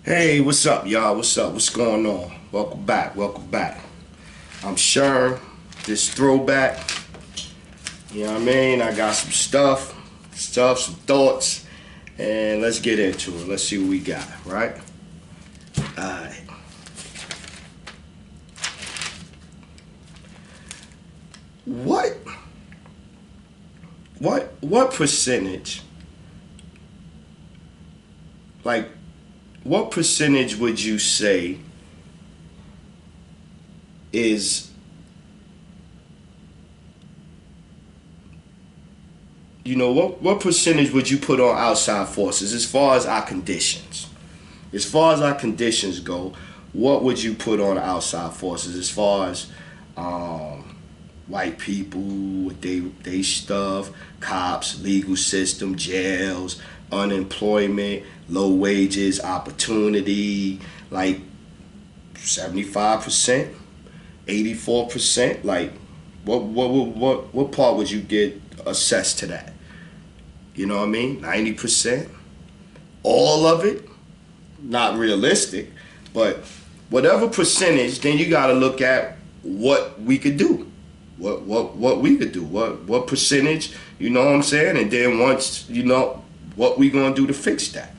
Hey, what's up, y'all? What's up? What's going on? Welcome back. Welcome back. I'm sure this throwback, you know what I mean? I got some some thoughts, and let's get into it. Let's see what we got, right? Alright. What what percentage, like what percentage would you say is, what percentage would you put on outside forces as far as our conditions? As far as our conditions go, what would you put on outside forces as far as white people with they stuff, cops, legal system, jails, unemployment, low wages, opportunity, like 75%, 84%? Like what part would you get assessed to that? You know what I mean? 90%? All of it? Not realistic, but whatever percentage, then you got to look at what we could do. What we could do. What percentage, you know what I'm saying? And then once, what we going to do to fix that.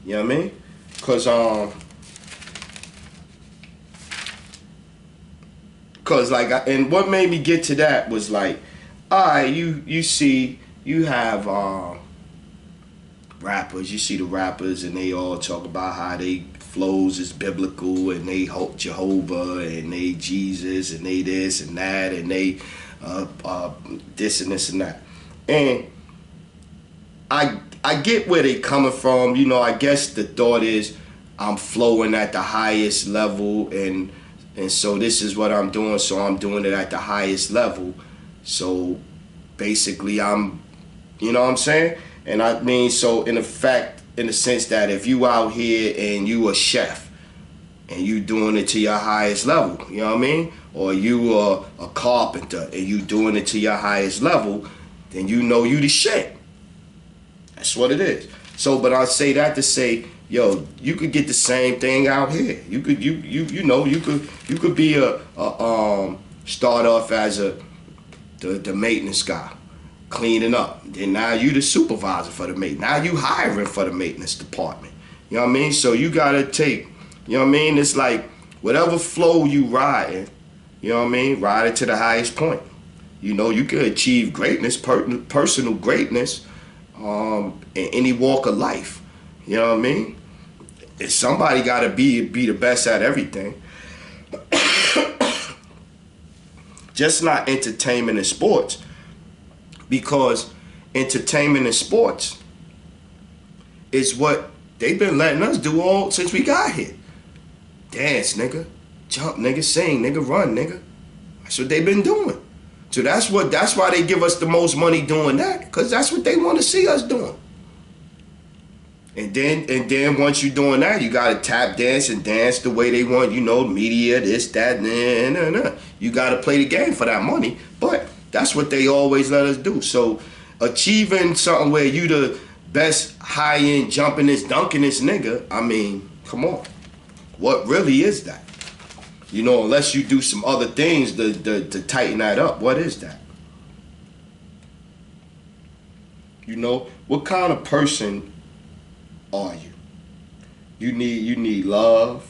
You know what I mean? Cause like, and what made me get to that was like, all right, you see, you have rappers. You see the rappers, and they all talk about how they flows is biblical, and they hope Jehovah, and they Jesus, and they this and that, and they this and this and that. And I get where they coming from. I guess the thought is I'm flowing at the highest level, and so this is what I'm doing. So I'm doing it at the highest level. So basically, you know what I'm saying? And I mean, so in effect, in the sense that if you out here and you a chef and you doing it to your highest level, you know what I mean? Or you are a carpenter and you doing it to your highest level, then you know you the shit. That's what it is. So, but I say that to say, yo, you could get the same thing out here. You could you could be a start off as the maintenance guy, cleaning up. Then now you the supervisor for the maintenance. Now you hiring for the maintenance department. You know what I mean? So you gotta take, you know what I mean? It's like whatever flow you riding, you know what I mean? Ride it to the highest point. You can achieve greatness, personal greatness, in any walk of life. You know what I mean? If somebody gotta be the best at everything. Just not entertainment and sports. Because entertainment and sports is what they've been letting us do all since we got here. Dance, nigga. Jump, nigga. Sing, nigga. Run, nigga. That's what they've been doing. So that's why they give us the most money doing that, because that's what they want to see us doing. And then once you're doing that, you gotta tap dance and dance the way they want, media, this, that, nah. You gotta play the game for that money. But that's what they always let us do. So achieving something where you the best high-end jumpingest, dunkingest nigga, I mean, come on. What really is that? Unless you do some other things to tighten that up. What is that? What kind of person are you? You need love,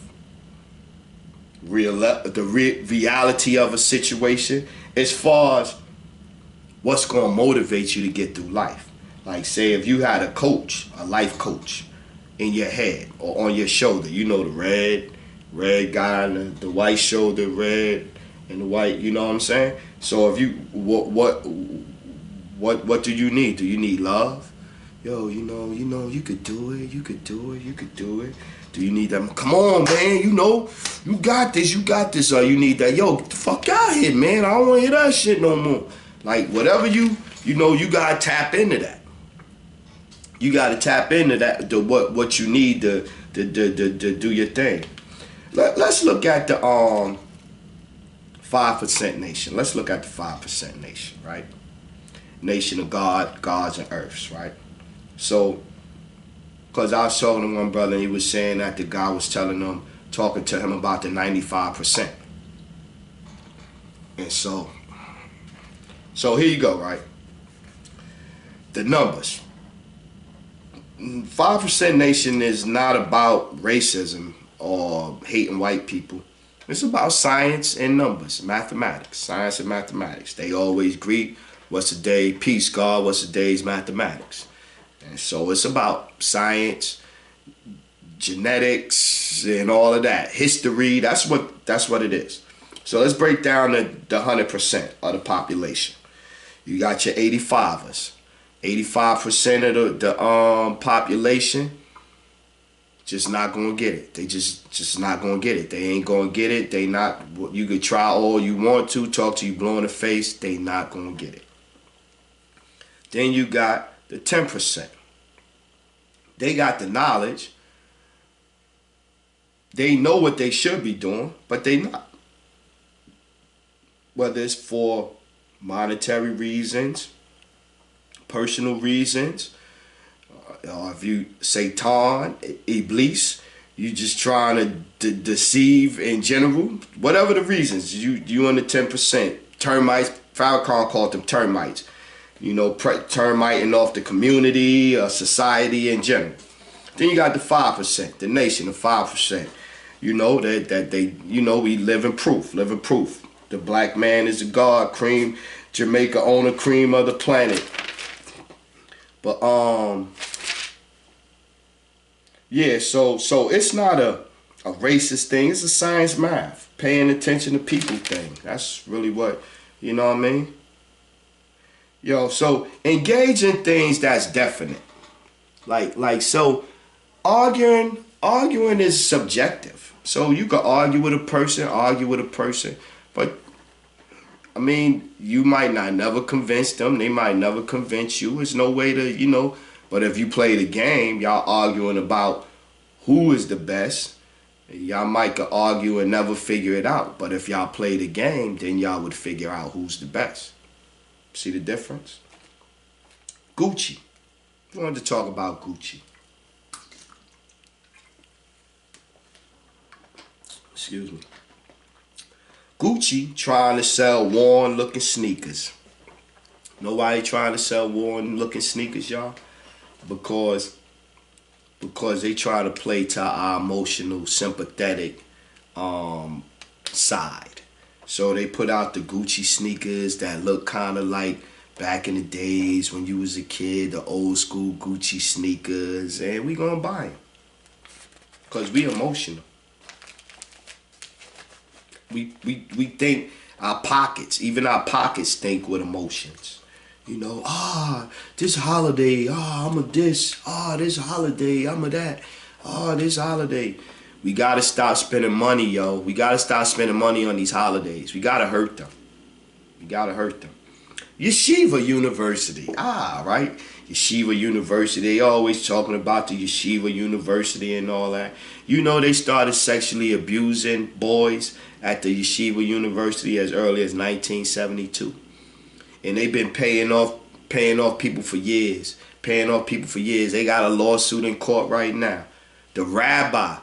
the reality of a situation, as far as what's going to motivate you to get through life. Like, say, if you had a life coach in your head or on your shoulder, the red guy and the white shoulder, red and the white, you know what I'm saying? So if you, what do you need? Do you need love? Yo, you could do it, you could do it, you could do it. Do you need that? Come on, man, you got this, or you need that. Yo, get the fuck out here, man. I don't want to hear that shit no more. Like, whatever you gotta tap into that. You gotta tap into that, what you need to do your thing. Let's look at the 5% nation. Let's look at the 5% nation, right? Nation of God, gods and earths, right? So Because I was talking to one brother and he was saying that the guy was talking to him about the 95%. And so here you go, right? The numbers. 5% Nation is not about racism or hating white people. It's about science and numbers, mathematics, science and mathematics. They always greet, what's the day? Peace, God, what's the day's mathematics. And so it's about science, genetics, and all of that. History, that's what it is. So let's break down the 100% of the population. You got your 85ers. 85% of the population just not gonna get it. They just not gonna get it. They ain't gonna get it. They not. You could try all you want to, talk to you blue in the face. They not gonna get it. Then you got the 10%. They got the knowledge. They know what they should be doing, but they not. Whether it's for monetary reasons, personal reasons, or if you Satan, Iblis, you just trying to deceive in general. Whatever the reasons, you on the 10%. Termites, Farrakhan called them termites. You know, termiting off the community or society in general. Then you got the 5%, the nation, the 5%. You know that they, you know, we live in proof. The black man is the God, cream, Jamaica owner, cream of the planet. But yeah, so it's not a racist thing. It's a science math, paying attention to people thing. That's really what, you know what I mean? Yo, so engage in things that's definite. Like so arguing is subjective. So you could argue with a person, but I mean, you might not never convince them. They might never convince you. There's no way to, you know. But if you play the game, y'all arguing about who is the best. Y'all might could argue and never figure it out. But if y'all play the game, then y'all would figure out who's the best. See the difference? Gucci. I wanted to talk about Gucci. Excuse me. Gucci trying to sell worn looking sneakers. Know why they trying to sell worn looking sneakers, y'all? Because they try to play to our emotional, sympathetic side. So they put out the Gucci sneakers that look kind of like back in the days when you was a kid, the old school Gucci sneakers, and we gonna buy them. Because we emotional. We think our pockets, even our pockets think with emotions. You know, this holiday, I'm a this, this holiday, I'm a that, this holiday. We gotta stop spending money, yo. We gotta stop spending money on these holidays. We gotta hurt them. Yeshiva University, right? Yeshiva University, they always talking about the Yeshiva University and all that. You know they started sexually abusing boys at the Yeshiva University as early as 1972. And they've been paying off people for years. They got a lawsuit in court right now. The rabbi,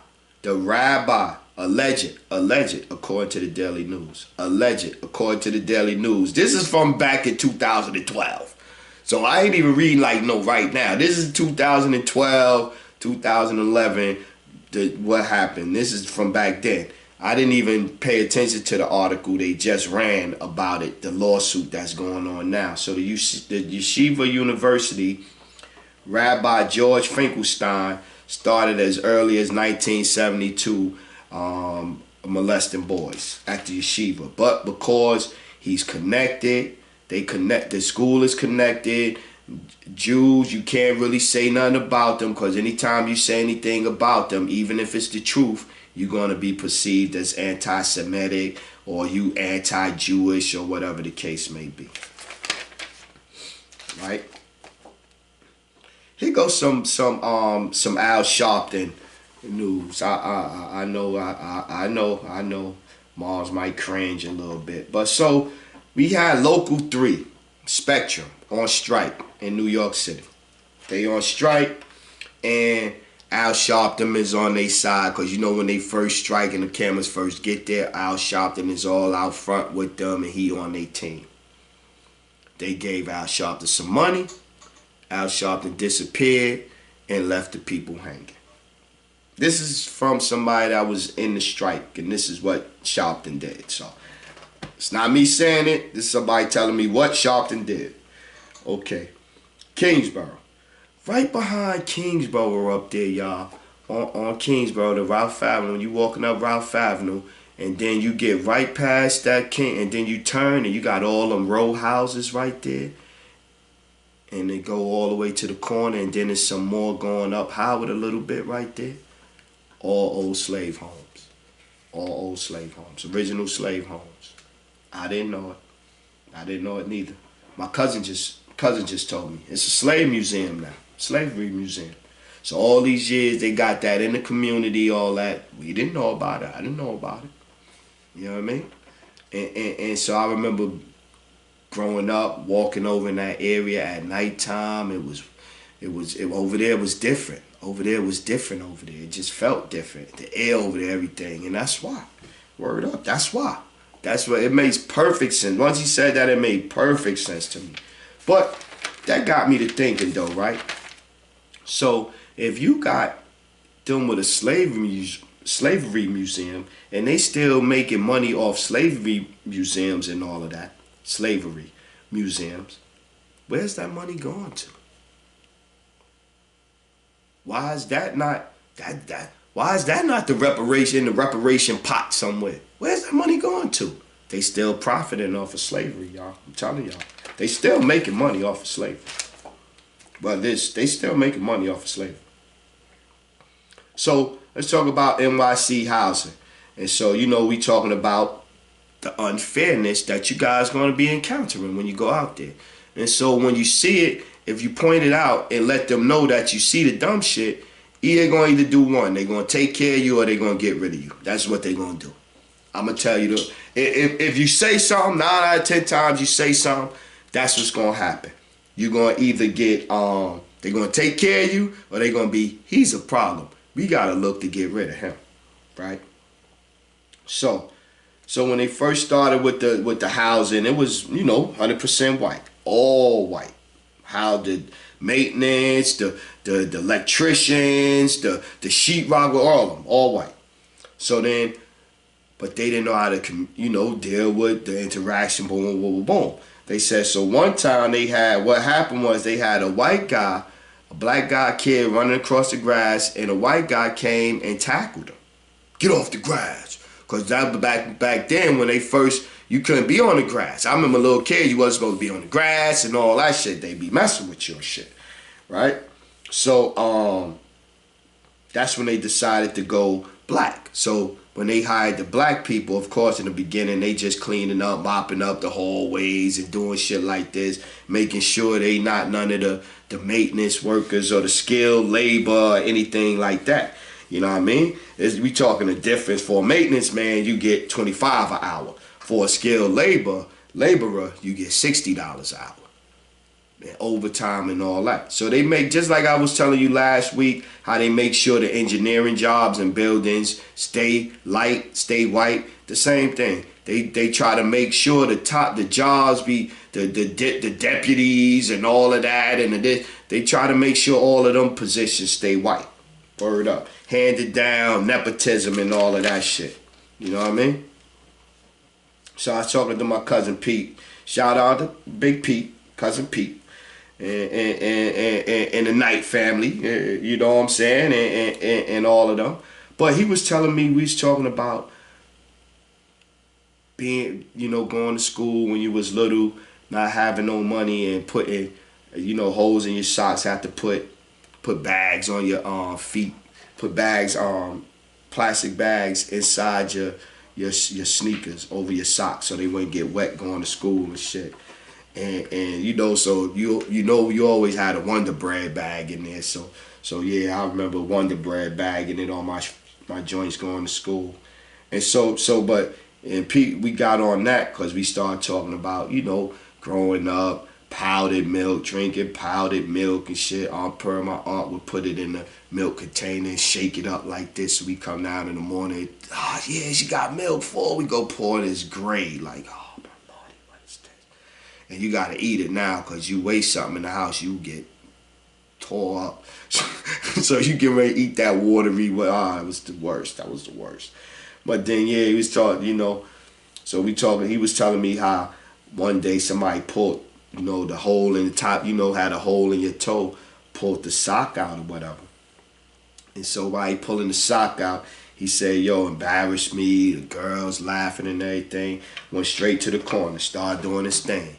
alleged, according to the Daily News. This is from back in 2012. So I ain't even reading right now. This is 2012, 2011, what happened. This is from back then. I didn't even pay attention to the article. They just ran about it, the lawsuit that's going on now. So the Yeshiva University, Rabbi George Finkelstein, started as early as 1972 molesting boys at the yeshiva. But because he's connected, the school is connected. Jews, you can't really say nothing about them, because anytime you say anything about them, even if it's the truth, you're going to be perceived as anti-Semitic or you anti-Jewish or whatever the case may be. Right? Here goes some Al Sharpton news. I know Mars might cringe a little bit. But so we had Local 3, Spectrum, on strike in New York City. They on strike And Al Sharpton is on their side because you know when they first strike and the cameras first get there, Al Sharpton is all out front with them and he on their team. They gave Al Sharpton some money. Al Sharpton disappeared and left the people hanging. This is from somebody that was in the strike, and this is what Sharpton did. So it's not me saying it. This is somebody telling me what Sharpton did. Okay, Kingsborough. Right behind Kingsborough up there, y'all. On Kingsborough, the Ralph Avenue. When you walking up Ralph Avenue, and then you get right past that King, and then you turn, and you got all them row houses right there. And they go all the way to the corner, and then there's some more going up Howard a little bit right there. All old slave homes. All old slave homes. Original slave homes. I didn't know it. I didn't know it neither. My cousin just told me. It's a slave museum now. Slavery museum. So all these years they got that in the community, all that. We didn't know about it. I didn't know about it. You know what I mean? And so I remember growing up, walking over in that area at nighttime. It was over there was different. Over there was different over there. It just felt different. The air over there, everything. And that's why. Word up. That's why. That's what it makes perfect sense. Once he said that, it made perfect sense to me. But that got me to thinking though, right? So if you got them with a slavery museum and they still making money off slavery museums and all of that, slavery museums, where's that money going to? Why is that not why is that not the reparation pot somewhere? Where's that money going to? They still profiting off of slavery, y'all. I'm telling y'all. They still making money off of slavery. But they still making money off of slavery. So let's talk about NYC housing. And so, you know, we talking about the unfairness that you guys going to be encountering when you go out there. And so when you see it, if you point it out and let them know that you see the dumb shit, they're going to either do one. They're going to take care of you or they're going to get rid of you. That's what they're going to do. I'm going to tell you, if you say something, 9 out of 10 times you say something, that's what's going to happen. You're going to either get, they're going to take care of you or they're going to be, he's a problem. We got to look to get rid of him, right? So when they first started with the housing, it was, you know, 100% white, all white. How the maintenance, the electricians, the sheetrock, all of them, all white. So then, but they didn't know how to, you know, deal with the interaction, boom, boom, boom, boom. They said, so one time what happened was they had a white guy, a black guy kid running across the grass, and a white guy came and tackled him. Get off the grass. Because that back then when they first, you couldn't be on the grass. I remember a little kid, you wasn't supposed to be on the grass and all that shit. They be messing with you and shit, right? So that's when they decided to go black. So when they hired the black people, of course, in the beginning, they just cleaning up, mopping up the hallways and doing shit like this, making sure they not none of the maintenance workers or the skilled labor or anything like that. You know what I mean? We talking a difference. For a maintenance man, you get $25 an hour. For a skilled laborer, you get $60 an hour. And overtime and all that. So they make, just like I was telling you last week, how they make sure the engineering jobs and buildings stay light, stay white. The same thing. They try to make sure the jobs be the deputies and all of that and they try to make sure all of them positions stay white. Word up. Handed down, nepotism and all of that shit. You know what I mean? So I was talking to my cousin Pete. Shout out to Big Pete, cousin Pete, and the Knight family. You know what I'm saying? And all of them. But he was telling me, we was talking about being, you know, going to school when you was little, not having no money and putting, you know, holes in your socks. Have to put bags on your feet. Put bags, plastic bags inside your sneakers over your socks so they wouldn't get wet going to school and shit. And you know, so you always had a Wonder Bread bag in there. So yeah, I remember Wonder Bread bagging it on my joints going to school. And but Pete, we got on that because we started talking about, you know, growing up, powdered milk, drinking powdered milk and shit. My aunt would put it in the milk container and shake it up like this. So we come down in the morning. Oh yeah, she got milk full. We go pour this gray. Like, oh my lordy, what is this? And you gotta eat it now, cause you waste something in the house, you get tore up. So you get ready to eat that watery. It was the worst. That was the worst. But then yeah, he was talking. So we talking. He was telling me how one day somebody pulled, the hole in the top. Had a hole in your toe, pulled the sock out or whatever. And so while he pulling the sock out, he said, "Yo, embarrassed me." The girls laughing and everything. Went straight to the corner, started doing his thing.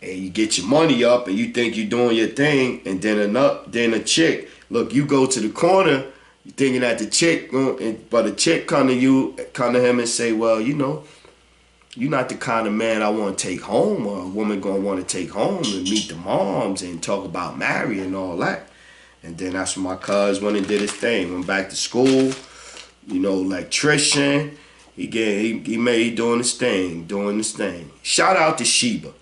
And you get your money up and you think you're doing your thing, and then a chick, look, you go to the corner, you thinking that the chick, but a chick come to him and say, well, you're not the kind of man I want to take home, or a woman gonna want to take home and meet the moms and talk about marrying and all that. And then that's when my cuz went and did his thing, went back to school, electrician. He doing his thing. Shout out to Sheba.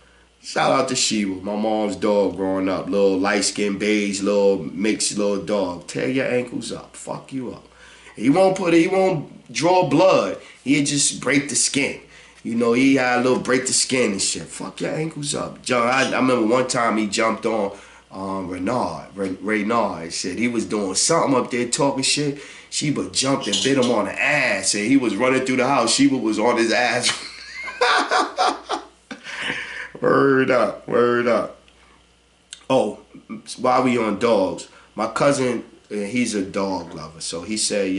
My mom's dog growing up. Little light-skinned beige, little mixed little dog. Tear your ankles up. Fuck you up. He won't draw blood. He'll just break the skin. He had a little break the skin and shit. Fuck your ankles up. I remember one time he jumped on Reynard shit. He was doing something up there talking shit. Sheba jumped and bit him on the ass. And he was running through the house. Sheba was on his ass. Word up. Oh, while we on dogs, my cousin, he's a dog lover. So he said,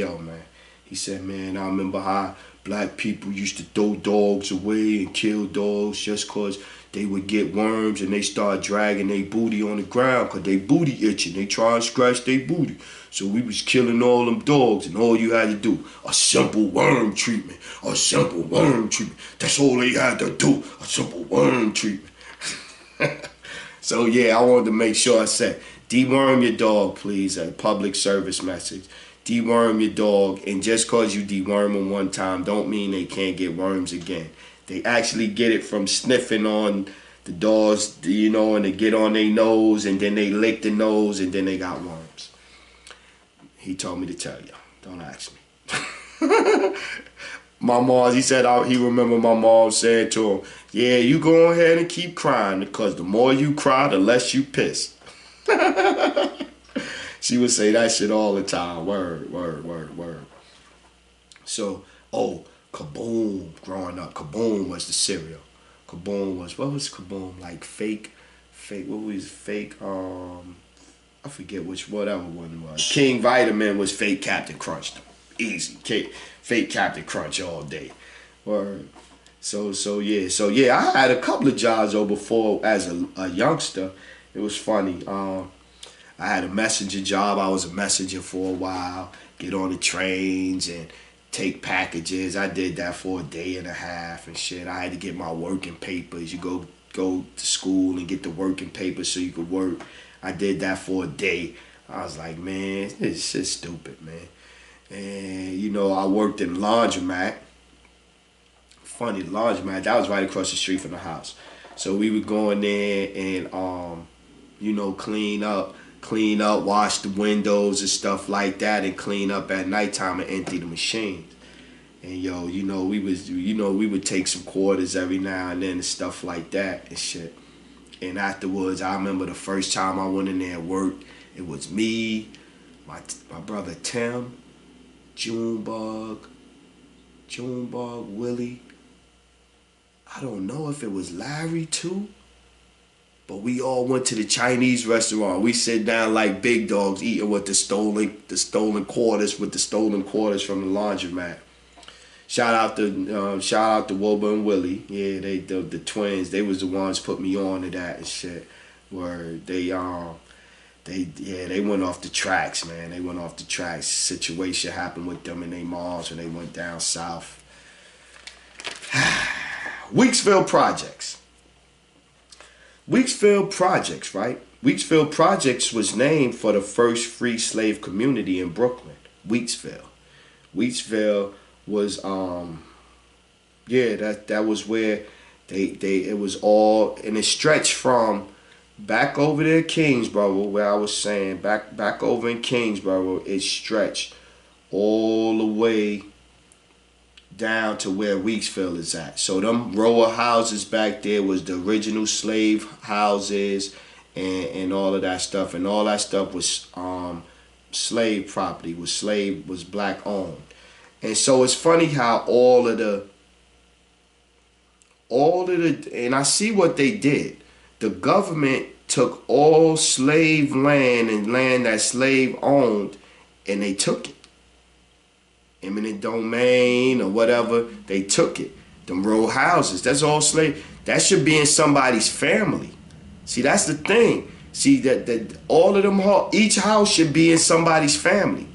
man, I remember how black people used to throw dogs away and kill dogs just cause they would get worms and they start dragging their booty on the ground cause they booty itching. They try and scratch their booty. So we was killing all them dogs, and all you had to do, a simple worm treatment. That's all they had to do, a simple worm treatment. So yeah, I wanted to make sure I said, deworm your dog, please, a public service message. Deworm your dog, and just cause you deworm them one time, don't mean they can't get worms again. They actually get it from sniffing on the dogs, and they get on their nose, and then they lick the nose, and then they got worms. He told me to tell you. Don't ask me. My mom, he said he remember my mom saying to him, yeah, you go ahead and keep crying because the more you cry, the less you piss. She would say that shit all the time. Word. So, Kaboom, growing up. Kaboom was the cereal. What was Kaboom? Like fake, what was fake, I forget whatever one was. King Vitamin was fake Captain Crunch. Easy. Fake Captain Crunch all day. Word. So yeah, I had a couple of jobs though before as a youngster. It was funny. I had a messenger job. I was a messenger for a while. Get on the trains and take packages. I did that for a day and a half and shit. I had to get my working papers. You go to school and get the working papers so you could work. I did that for a day. I was like, man, this shit's stupid, man. And, I worked in laundromat. Funny, laundromat, that was right across the street from the house. So we would go in there and, clean up, wash the windows and stuff like that, and clean up at nighttime and empty the machines. And, we would take some quarters every now and then and stuff like that and shit. And afterwards, I remember the first time I went in there and worked, it was me, my brother Tim, Junebug, Willie. I don't know if it was Larry too, but we all went to the Chinese restaurant. We sit down like big dogs eating with the stolen quarters from the laundromat. Shout out to Wilbur and Willie. Yeah, the twins. They was the ones put me on to that and shit. Where they went off the tracks, man. They went off the tracks. Situation happened with them and their moms when they went down south. Weeksville Projects, right? Weeksville Projects was named for the first free slave community in Brooklyn, Weeksville. Weeksville was that was where It was all, and it stretched from back over there, Kingsborough, where I was saying, back over in Kingsborough, it stretched all the way down to where Weeksville is at. So them row of houses back there was the original slave houses and all of that stuff. And all that stuff was slave property, was black owned. And so it's funny how all of the, and I see what they did. The government took all slave land and land that slave owned, and they took it. Eminent domain or whatever, they took it. Them row houses, that's all slave. That should be in somebody's family. See, that's the thing. See, that all of them, each house should be in somebody's family.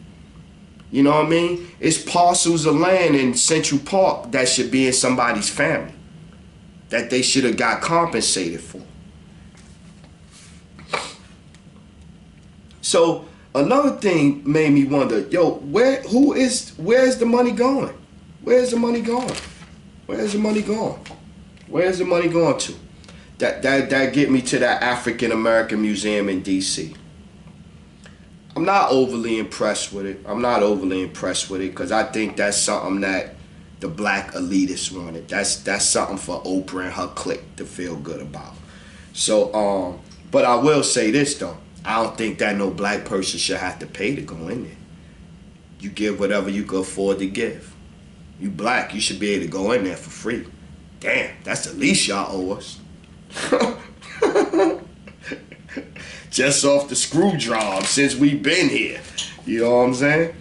You know what I mean? It's parcels of land in Central Park that should be in somebody's family, that they should have got compensated for. So another thing made me wonder, yo, where's the money going? Where's the money going? Where's the money going? Where's the money going to? That get me to that African American Museum in DC. I'm not overly impressed with it. Because I think that's something that the black elitists wanted. That's something for Oprah and her clique to feel good about. So, but I will say this though. I don't think that no black person should have to pay to go in there. You give whatever you can afford to give. You black, you should be able to go in there for free. Damn, that's the least y'all owe us. Just off the screw job since we been here. You know what I'm saying?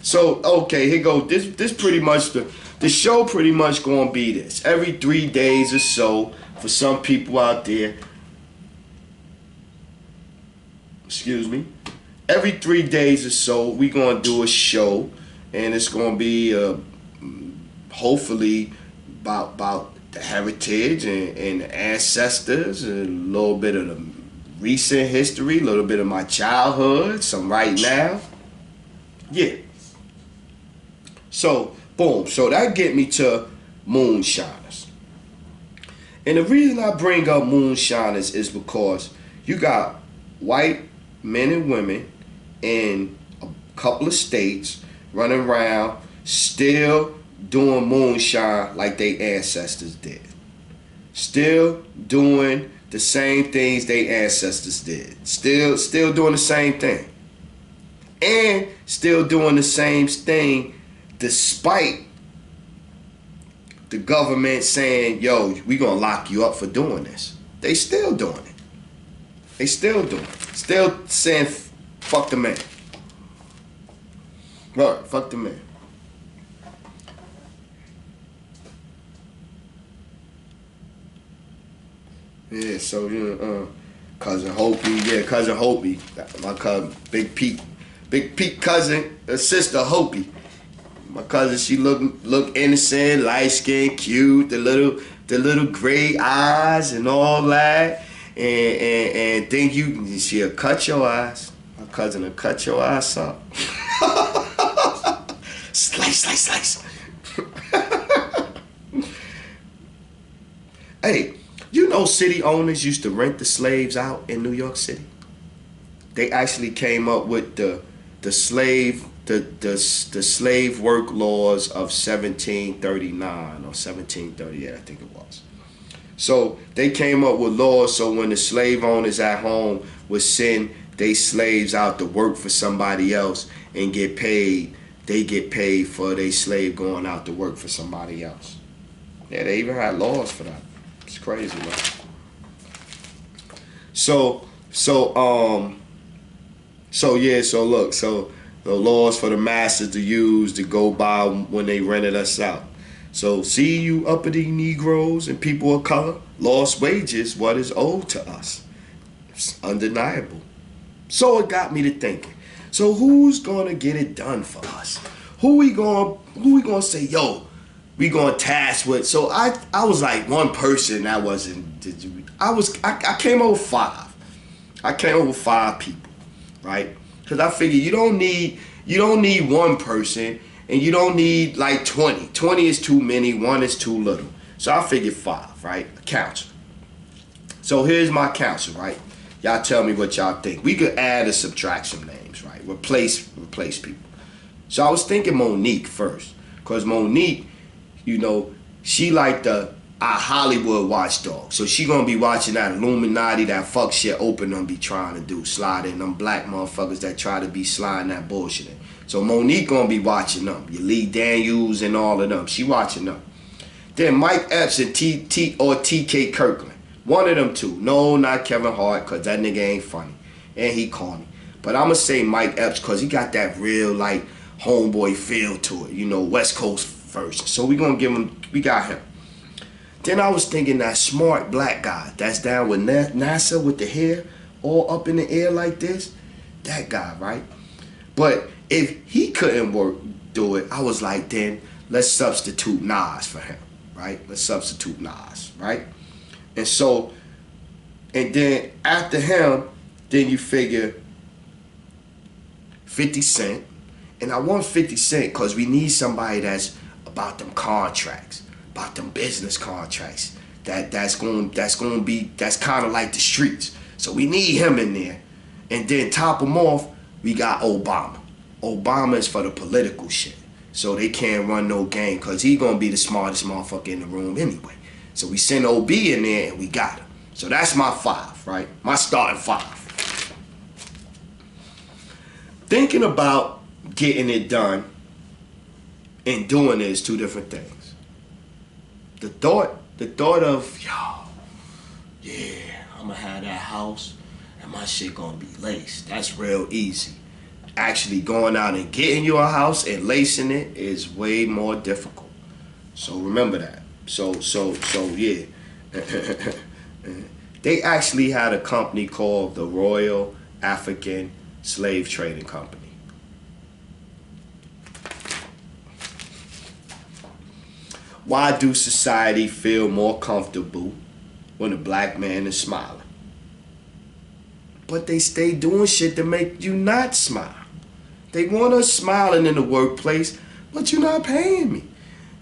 So, okay, here go. This pretty much, the show pretty much gonna be this. Every 3 days or so, for some people out there, excuse me, every 3 days or so, we gonna do a show, and it's gonna be hopefully about the heritage and the ancestors, and a little bit of the recent history, a little bit of my childhood, some right now. Yeah. So, boom. So that get me to moonshiners. And the reason I bring up moonshiners is because you got white men and women in a couple of states running around still doing moonshine like their ancestors did. Still doing the same things their ancestors did. Still doing the same thing. And still doing the same thing despite the government saying, yo, we gonna lock you up for doing this. They still doing it. They still doing it. Still saying, fuck the man. Right, fuck the man. Yeah, so, you know, Cousin Hopi, my cousin, Big Pete cousin, sister Hopi. My cousin, she look innocent, light skin, cute, the little gray eyes and all that, and think she'll cut your eyes. My cousin will cut your ass up. Slice. Hey. You know, city owners used to rent the slaves out in New York City. They actually came up with the slave work laws of 1739 or 1738, I think it was. So they came up with laws so when the slave owners at home would send their slaves out to work for somebody else and get paid, they get paid for their slave going out to work for somebody else. Yeah, they even had laws for that. It's crazy, man. So look, the laws for the masters to use to go by when they rented us out. So see you uppity Negroes and people of color, lost wages, what is owed to us. It's undeniable. So it got me to thinking. So who's gonna get it done for us? Who we gonna say, yo, we gonna task with? So I was like one person that wasn't. I came over five. I came over 5 people, right? Because I figured you don't need one person, and you don't need like 20. 20 is too many. 1 is too little. So I figured 5, right? A counselor. So here's my counselor, right? Y'all tell me what y'all think. We could add or subtract some names, right? Replace people. So I was thinking Monique first, cause Monique, you know, she like the Hollywood watchdog. So she gonna be watching that Illuminati, that fuck shit open them be trying to do, slide in them black motherfuckers that try to be sliding that bullshit in. So Monique gonna be watching them. Your Lee Daniels and all of them. She watching them. Then Mike Epps and TK Kirkland. One of them two. No, not Kevin Hart, cause that nigga ain't funny. And he corny. But I'ma say Mike Epps cause he got that real like homeboy feel to it. You know, West Coast version. So we got him. Then I was thinking that smart black guy that's down with NASA with the hair all up in the air like this. That guy, right? But if he couldn't do it, I was like, then let's substitute Nas for him, right? Let's substitute Nas, right? And so, and then after him, then you figure 50 Cent. And I want 50 Cent because we need somebody that's about them contracts, about them business contracts. That's kind of like the streets. So we need him in there. And then top him off, we got Obama. Obama is for the political shit. So they can't run no game because he gonna be the smartest motherfucker in the room anyway. So we send OB in there and we got him. So that's my 5, right? My starting 5. Thinking about getting it done and doing it is 2 different things. The thought of, yeah, I'm gonna have that house and my shit gonna be laced. That's real easy. Actually going out and getting you a house and lacing it is way more difficult. So remember that. So yeah. They actually had a company called the Royal African Slave Trading Company. Why do society feel more comfortable when a black man is smiling? But they stay doing shit to make you not smile. They want us smiling in the workplace, but you're not paying me.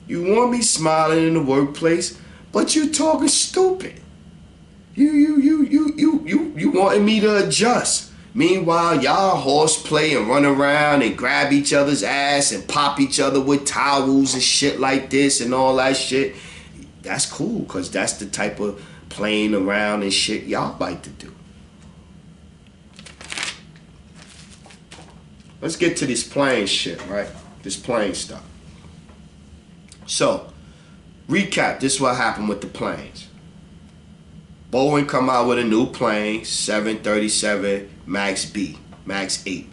You want me smiling in the workplace, but you talking stupid. You wanting me to adjust. Meanwhile, y'all horseplay and run around and grab each other's ass and pop each other with towels and shit like this and all that shit. That's cool, because that's the type of playing around and shit y'all like to do. Let's get to this playing shit, right? This playing stuff. So, recap, this is what happened with the planes. Boeing come out with a new plane, 737 MAX B, MAX 8.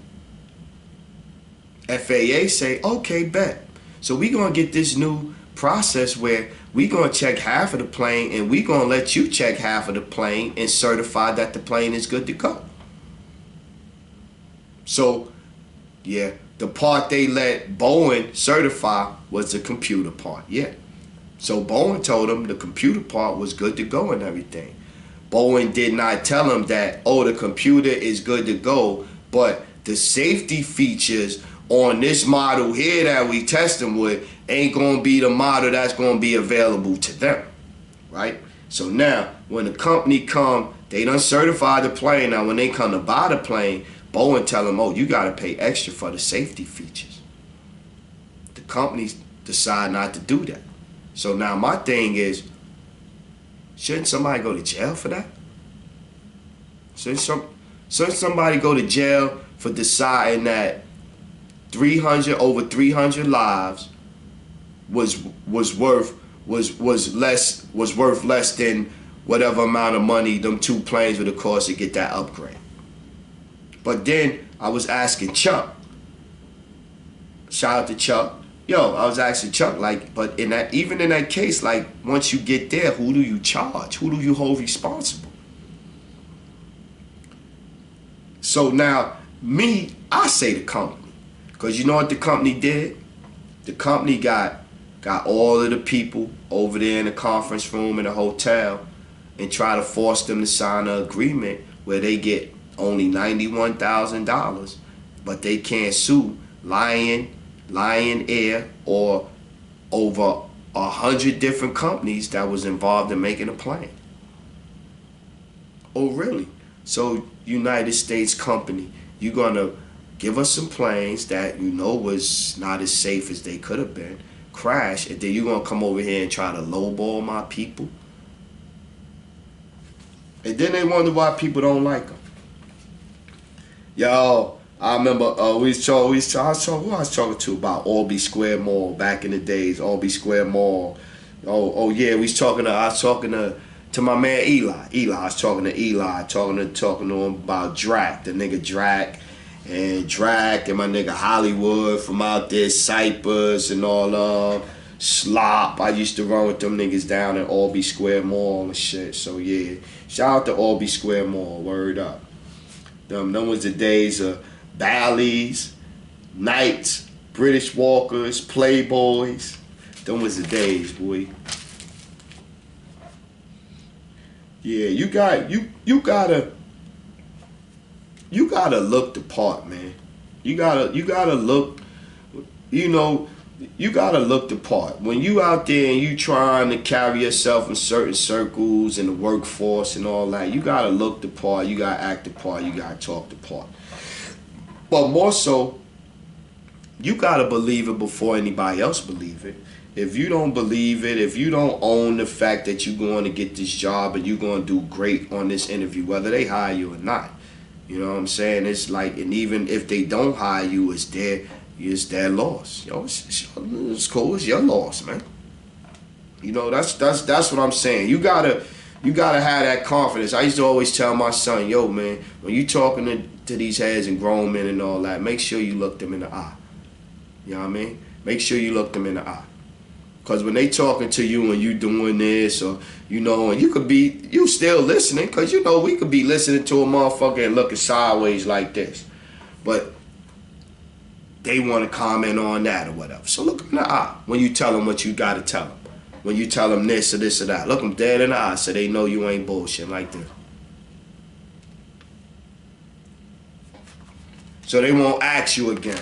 FAA say, okay, bet. So we gonna get this new process where we gonna check half of the plane and we gonna let you check half of the plane and certify that the plane is good to go. So, yeah, the part they let Boeing certify was the computer part, yeah. So Boeing told them the computer part was good to go and everything. Boeing did not tell them that, oh, the computer is good to go, but the safety features on this model here that we testing with ain't gonna be the model that's gonna be available to them, right? So now, when the company come, they done certify the plane. Now, when they come to buy the plane, Boeing tell them, oh, you gotta pay extra for the safety features. The companies decide not to do that. So now my thing is, shouldn't somebody go to jail for that? Shouldn't somebody go to jail for deciding that over 300 lives was worth less than whatever amount of money them 2 planes would have cost to get that upgrade? But then I was asking Chuck, shout out to Chuck. Yo, I was asking Chuck, like, but even in that case, like, once you get there, who do you charge? Who do you hold responsible? So now, I say the company. Because you know what the company did? The company got all of the people over there in the conference room in the hotel and try to force them to sign an agreement where they get only $91,000, but they can't sue Lion Air or over 100 different companies that was involved in making a plane. Oh, really? So, United States company, you gonna give us some planes that you know was not as safe as they could have been, crash, and then you gonna come over here and try to lowball my people? And then they wonder why people don't like them. Yo, I remember I was talking to about Albee Square Mall back in the days. Albee Square Mall. Oh yeah, I was talking to my man Eli. I was talking to Eli, talking to him about Drac, the nigga Drac, and my nigga Hollywood from out there, Cypress and all Slop. I used to run with them niggas down at Albee Square Mall and shit. So yeah, shout out to Albee Square Mall. Word up. Them was the days of Bally's, Knights, British Walkers, Playboys. Them was the days, boy. Yeah, you gotta look the part, man. You gotta look, you gotta look the part. When you out there and you trying to carry yourself in certain circles in the workforce and all that, you gotta look the part, you gotta act the part, you gotta talk the part. But more so, you gotta believe it before anybody else believe it. If you don't believe it, if you don't own the fact that you're going to get this job and you're going to do great on this interview, whether they hire you or not, you know what I'm saying? It's like, and even if they don't hire you, it's their loss. Yo, it's cool. It's your loss, man. You know, that's what I'm saying. You gotta have that confidence. I used to always tell my son, yo, man, when you talking to these heads and grown men and all that, make sure you look them in the eye. You know what I mean? Make sure you look them in the eye. Because when they talking to you and you doing this, or, and you still listening, because, we could be listening to a motherfucker and looking sideways like this. But they want to comment on that or whatever. So look them in the eye when you tell them what you got to tell them. When you tell them this or this or that. Look them dead in the eye so they know you ain't bullshit like this. So they won't ask you again.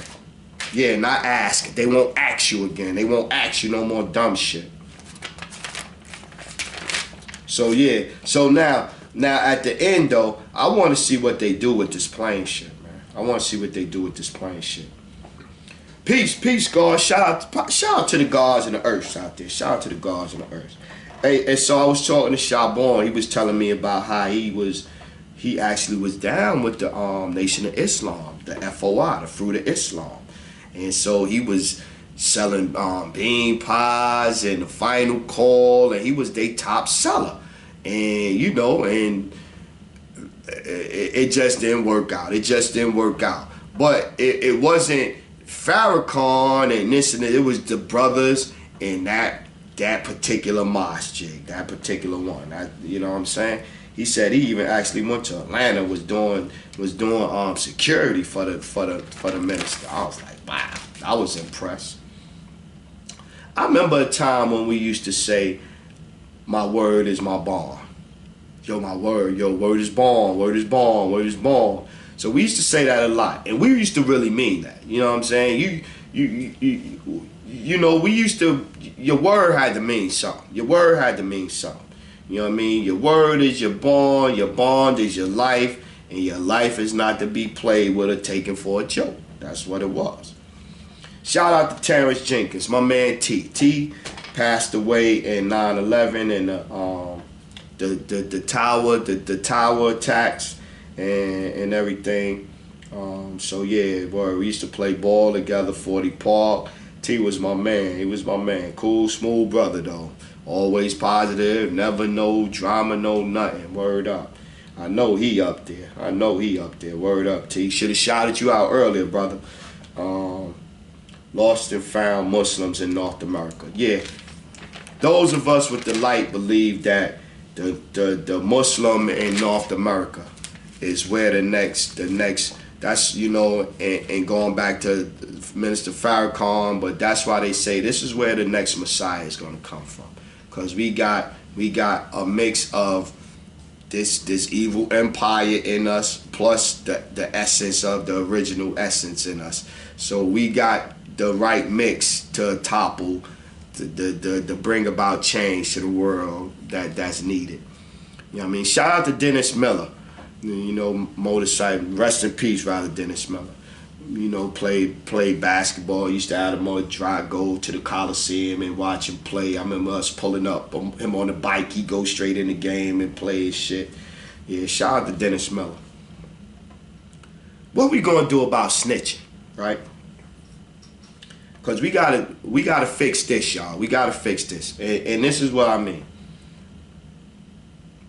Yeah, not ask. They won't ask you again. They won't ask you no more dumb shit. So yeah. So now at the end though, I want to see what they do with this plane shit, man. I want to see what they do with this plane shit. Peace, guards. Shout out to the guards and the earths out there. Shout out to the guards and the earths. Hey, and so I was talking to Shabon. He was telling me about how he actually was down with the Nation of Islam, the FOI, the Fruit of Islam. And so he was selling bean pies and the Final Call, and he was their top seller. And it just didn't work out. It just didn't work out. But it wasn't Farrakhan and this and that. It was the brothers in that particular masjid, that particular one. You know what I'm saying? He said he even actually went to Atlanta, was doing security for the minister. I was like, wow, I was impressed. I remember a time when we used to say, my word is my bond. Yo, my word, word is bond, word is bond, word is bond. So we used to say that a lot, and we used to really mean that. You know what I'm saying? We used to, your word had to mean something. Your word had to mean something. You know what I mean? Your word is your bond is your life, and your life is not to be played with or taken for a joke. That's what it was. Shout out to Terrence Jenkins, my man T. T passed away in 9/11 and the tower attacks and everything. So yeah, boy, we used to play ball together, 40 Park. T was my man. He was my man. Cool, smooth brother though. Always positive, never no drama, no nothing. Word up. I know he up there. Word up, T. Should have shouted you out earlier, brother. Lost and found Muslims in North America. Yeah. Those of us with the light believe that the Muslim in North America is where the next that's and going back to Minister Farrakhan, but that's why they say this is where the next Messiah is going to come from. Because we got a mix of this evil empire in us plus the essence of the original essence in us. So we got the right mix to topple to bring about change to the world that's needed. You know what I mean? Shout out to Dennis Miller. You know, motorcycle, rest in peace, rather, Dennis Miller. You know, played basketball. Used to have him on drive, go to the Coliseum and watch him play. I remember us pulling up him on the bike. He go straight in the game and play his shit. Yeah, shout out to Dennis Miller. What we gonna do about snitching, right? Cause we gotta fix this, y'all. We gotta fix this, and this is what I mean.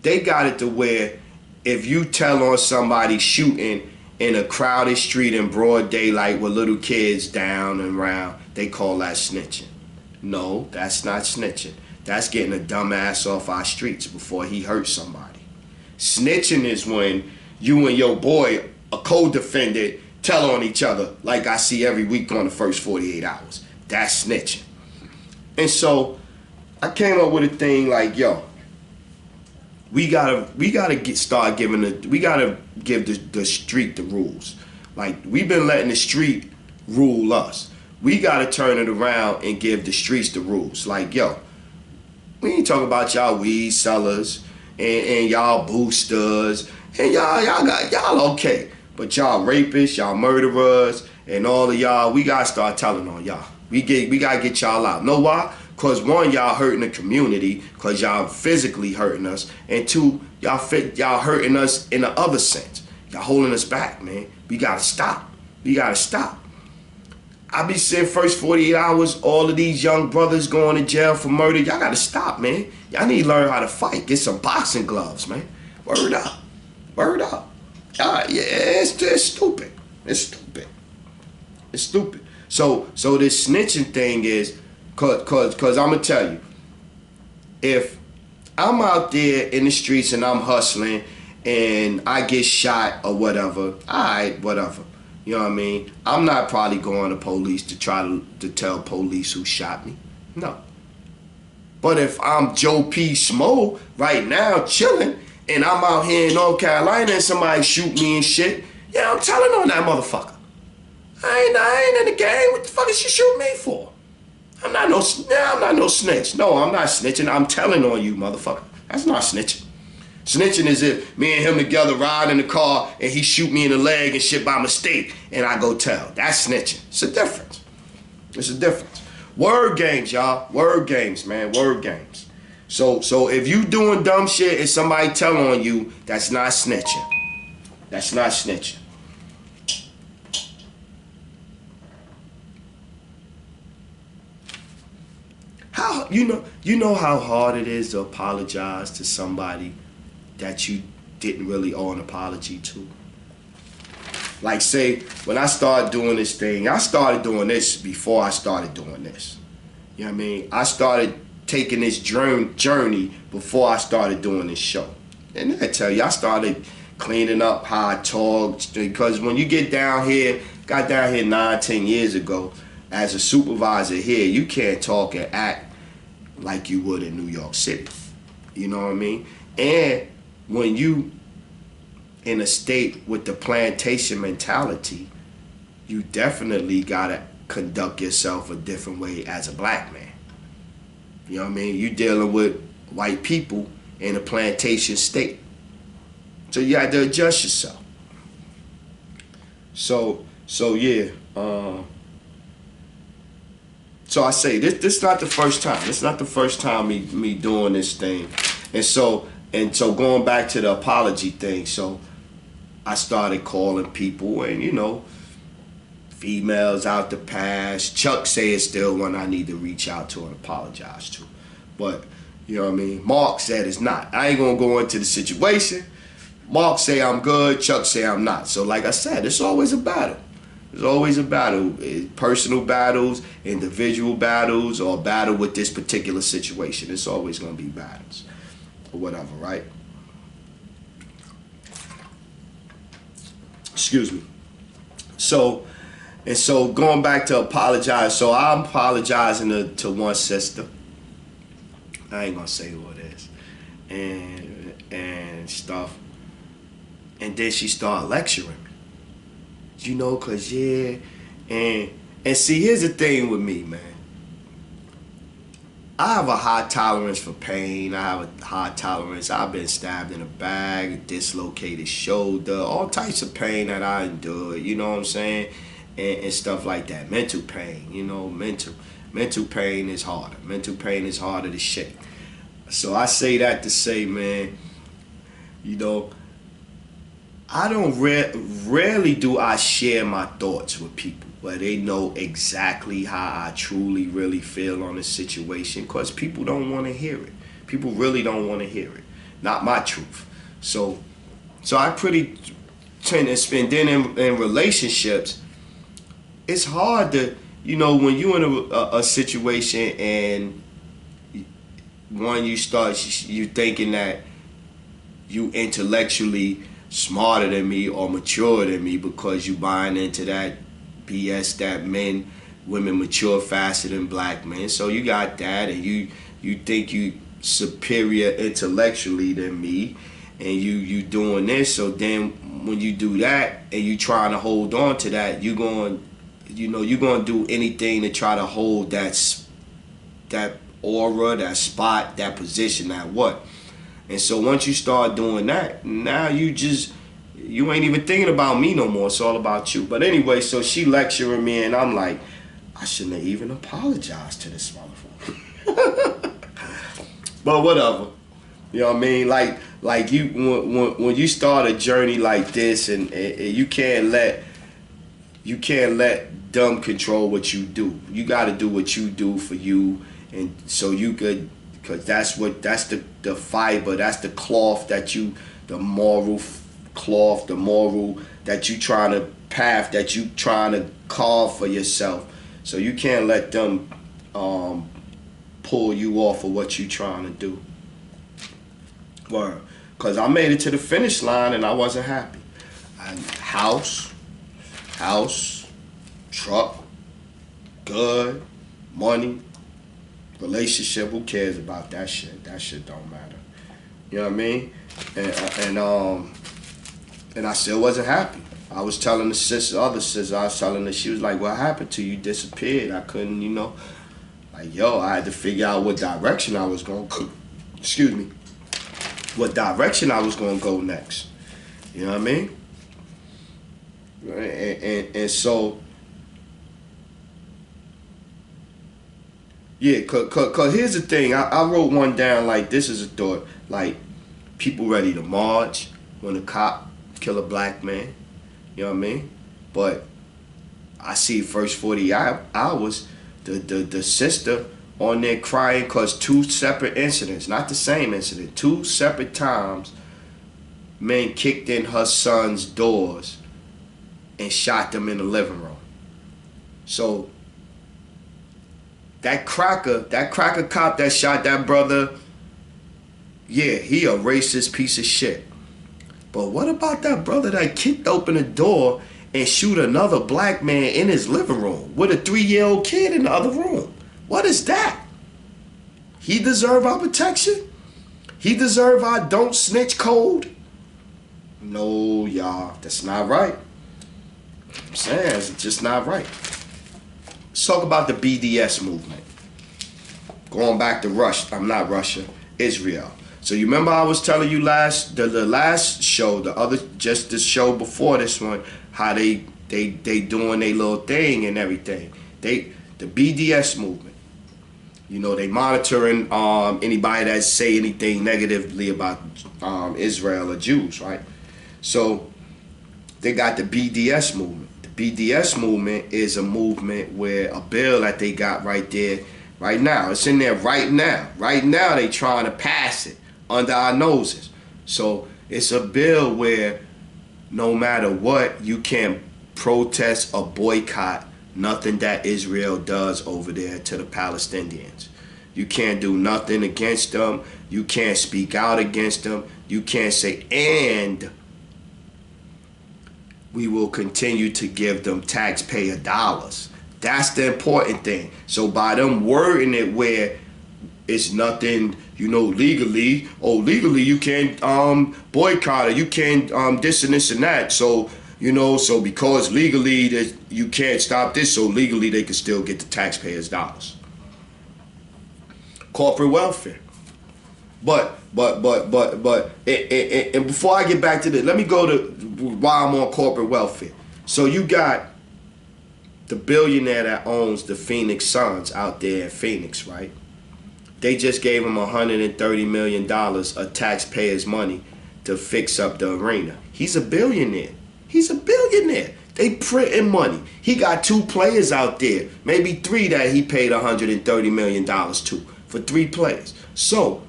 They got it to where if you tell on somebody shooting in a crowded street in broad daylight with little kids down and around, they call that snitching. No, that's not snitching. That's getting a dumbass off our streets before he hurts somebody. Snitching is when you and your boy, a co-defendant, tell on each other like I see every week on the first 48 hours. That's snitching. And so I came up with a thing like, yo, we gotta give the street the rules. Like, we've been letting the street rule us. We gotta turn it around and give the streets the rules. Like, yo, we ain't talking about y'all weed sellers and y'all boosters and y'all okay. But y'all rapists, y'all murderers, and all of y'all, we gotta start telling on y'all. We gotta get y'all out. Know why? Cause one, y'all hurting the community, cause y'all physically hurting us, and two, y'all hurting us in the other sense. Y'all holding us back, man. We gotta stop. We gotta stop. I be saying first 48 hours, all of these young brothers going to jail for murder. Y'all gotta stop, man. Y'all need to learn how to fight. Get some boxing gloves, man. Word up. Word up. Yeah, it's stupid. It's stupid. It's stupid. So this snitching thing is, cause I'm gonna tell you, if I'm out there in the streets and I'm hustling and I get shot or whatever, alright, whatever. You know what I mean? I'm not probably going to police to try to tell police who shot me. No. But if I'm Joe P. Smo right now chilling and I'm out here in North Carolina and somebody shoot me and shit, yeah, I'm telling on that motherfucker. I ain't in the game. What the fuck is you shooting me for? I'm not no snitch. No, I'm not snitching. I'm telling on you, motherfucker. That's not snitching. Snitching is if me and him together ride in the car and he shoot me in the leg and shit by mistake and I go tell. That's snitching. It's a difference. It's a difference. Word games, y'all. Word games, man. Word games. So if you doing dumb shit and somebody tell on you, that's not snitching. That's not snitching. How you know how hard it is to apologize to somebody that you didn't really owe an apology to? Like, say, when I started doing this thing, I started doing this before I started doing this. You know what I mean? I started taking this journey before I started doing this show. And I tell you, I started cleaning up how I talked, because when you got down here 9, 10 years ago, as a supervisor here, you can't talk and act like you would in New York City. You know what I mean? And when you in a state with the plantation mentality, you definitely gotta conduct yourself a different way as a black man. You know what I mean? You dealing with white people in a plantation state. So you have to adjust yourself. So yeah. So I say this is not the first time. This is not the first time me doing this thing. And so going back to the apology thing, so I started calling people, and you know, females out the past. Chuck say it's still one I need to reach out to and apologize to. But you know what I mean? Mark said it's not. I ain't gonna go into the situation. Mark say I'm good, Chuck say I'm not. So like I said, it's always a battle. There's always a battle. Personal battles, individual battles, or a battle with this particular situation. It's always going to be battles. Or whatever, right? Excuse me. So going back to apologize. So I'm apologizing to one sister. I ain't going to say who it is. And stuff. And then she started lecturing me. You know, cause yeah, and see, here's the thing with me, man. I have a high tolerance for pain. I have a high tolerance. I've been stabbed in the back, dislocated shoulder, all types of pain that I endured, you know what I'm saying? And stuff like that. Mental pain, you know, mental pain is harder. Mental pain is harder to shake. So I say that to say, man, you know, I don't rarely do I share my thoughts with people where they know exactly how I truly really feel on a situation, because people don't want to hear it. People really don't want to hear it. Not my truth. So I pretty tend to spend. Then in relationships, it's hard to, you know, when you're in a situation and you thinking that you intellectually smarter than me or mature than me because you buying into that BS that women mature faster than black men. So you got that, and you think you superior intellectually than me, and you doing this. So then when you do that and you trying to hold on to that, you're going to do anything to try to hold that aura, that spot, that position, that what. And so once you start doing that, now you ain't even thinking about me no more. It's all about you. But anyway, so she lecturing me, and I'm like, I shouldn't have even apologized to this motherfucker. But whatever. You know what I mean? Like you when you start a journey like this, and you can't let them control what you do. You got to do what you do for you, and so you could. Because that's the fiber, that's the cloth the moral cloth, the moral that you trying to path, that you trying to carve for yourself. So you can't let them pull you off of what you trying to do. Word. Because I made it to the finish line and I wasn't happy. House, truck, good, money, relationship, who cares about that shit? That shit don't matter. You know what I mean? And I still wasn't happy. I was telling the other sister, I was telling her, she was like, what happened to you? You disappeared. I couldn't, you know. Like, yo, I had to figure out what direction I was going to, excuse me, what direction I was going to go next. You know what I mean? And so, yeah, cause here's the thing. I wrote one down, like, this is a thought. Like, people ready to march when a cop kill a black man. You know what I mean? But I see first 40 hours, the sister on there crying because two separate incidents, not the same incident, two separate times, men kicked in her son's doors and shot them in the living room. So that cracker cop that shot that brother, yeah, he a racist piece of shit. But what about that brother that kicked open the door and shoot another black man in his living room with a 3-year-old kid in the other room? What is that? He deserve our protection? He deserve our don't snitch code? No, y'all, that's not right. I'm saying it's just not right. Let's talk about the BDS movement. Going back to Russia, Israel. So you remember I was telling you the last show, the show before this one, how they doing their little thing and everything. The BDS movement. You know, they monitoring anybody that say anything negatively about Israel or Jews, right? So they got the BDS movement. The BDS movement is a movement where a bill that they got right there, right now. It's in there right now. Right now they trying to pass it under our noses. So it's a bill where no matter what, you can protest or boycott nothing that Israel does over there to the Palestinians. You can't do nothing against them. You can't speak out against them. You can't say, and we will continue to give them taxpayer dollars. That's the important thing. So by them wording it where it's nothing, you know, legally you can't boycott or you can't this and this and that. So, you know, so because legally that you can't stop this, so legally they can still get the taxpayers' dollars. corporate welfare. But and before I get back to this, let me go to why I'm on corporate welfare. So you got the billionaire that owns the Phoenix Suns out there in Phoenix, right? They just gave him $130 million of taxpayers' money to fix up the arena. He's a billionaire. He's a billionaire. They printing money. He got 2 players out there, maybe 3 that he paid $130 million to for 3 players. So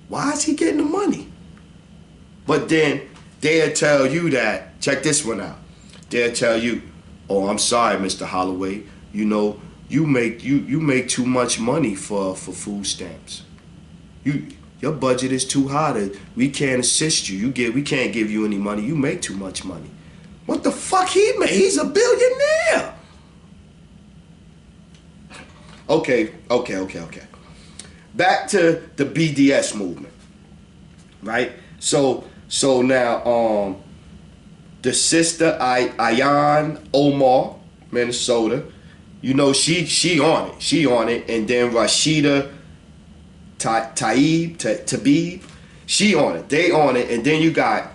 why is he getting the money? But then they'll tell you that, check this one out. They'll tell you, oh, I'm sorry, Mr. Holloway, you know, you make too much money for food stamps. Your budget is too high. We can't assist you. We can't give you any money. You make too much money. What the fuck he made? He's a billionaire. Okay. Back to the BDS movement, right? So now the sister Ayan Omar, Minnesota, you know she on it, and then Rashida Tlaib, she on it, they on it, and then you got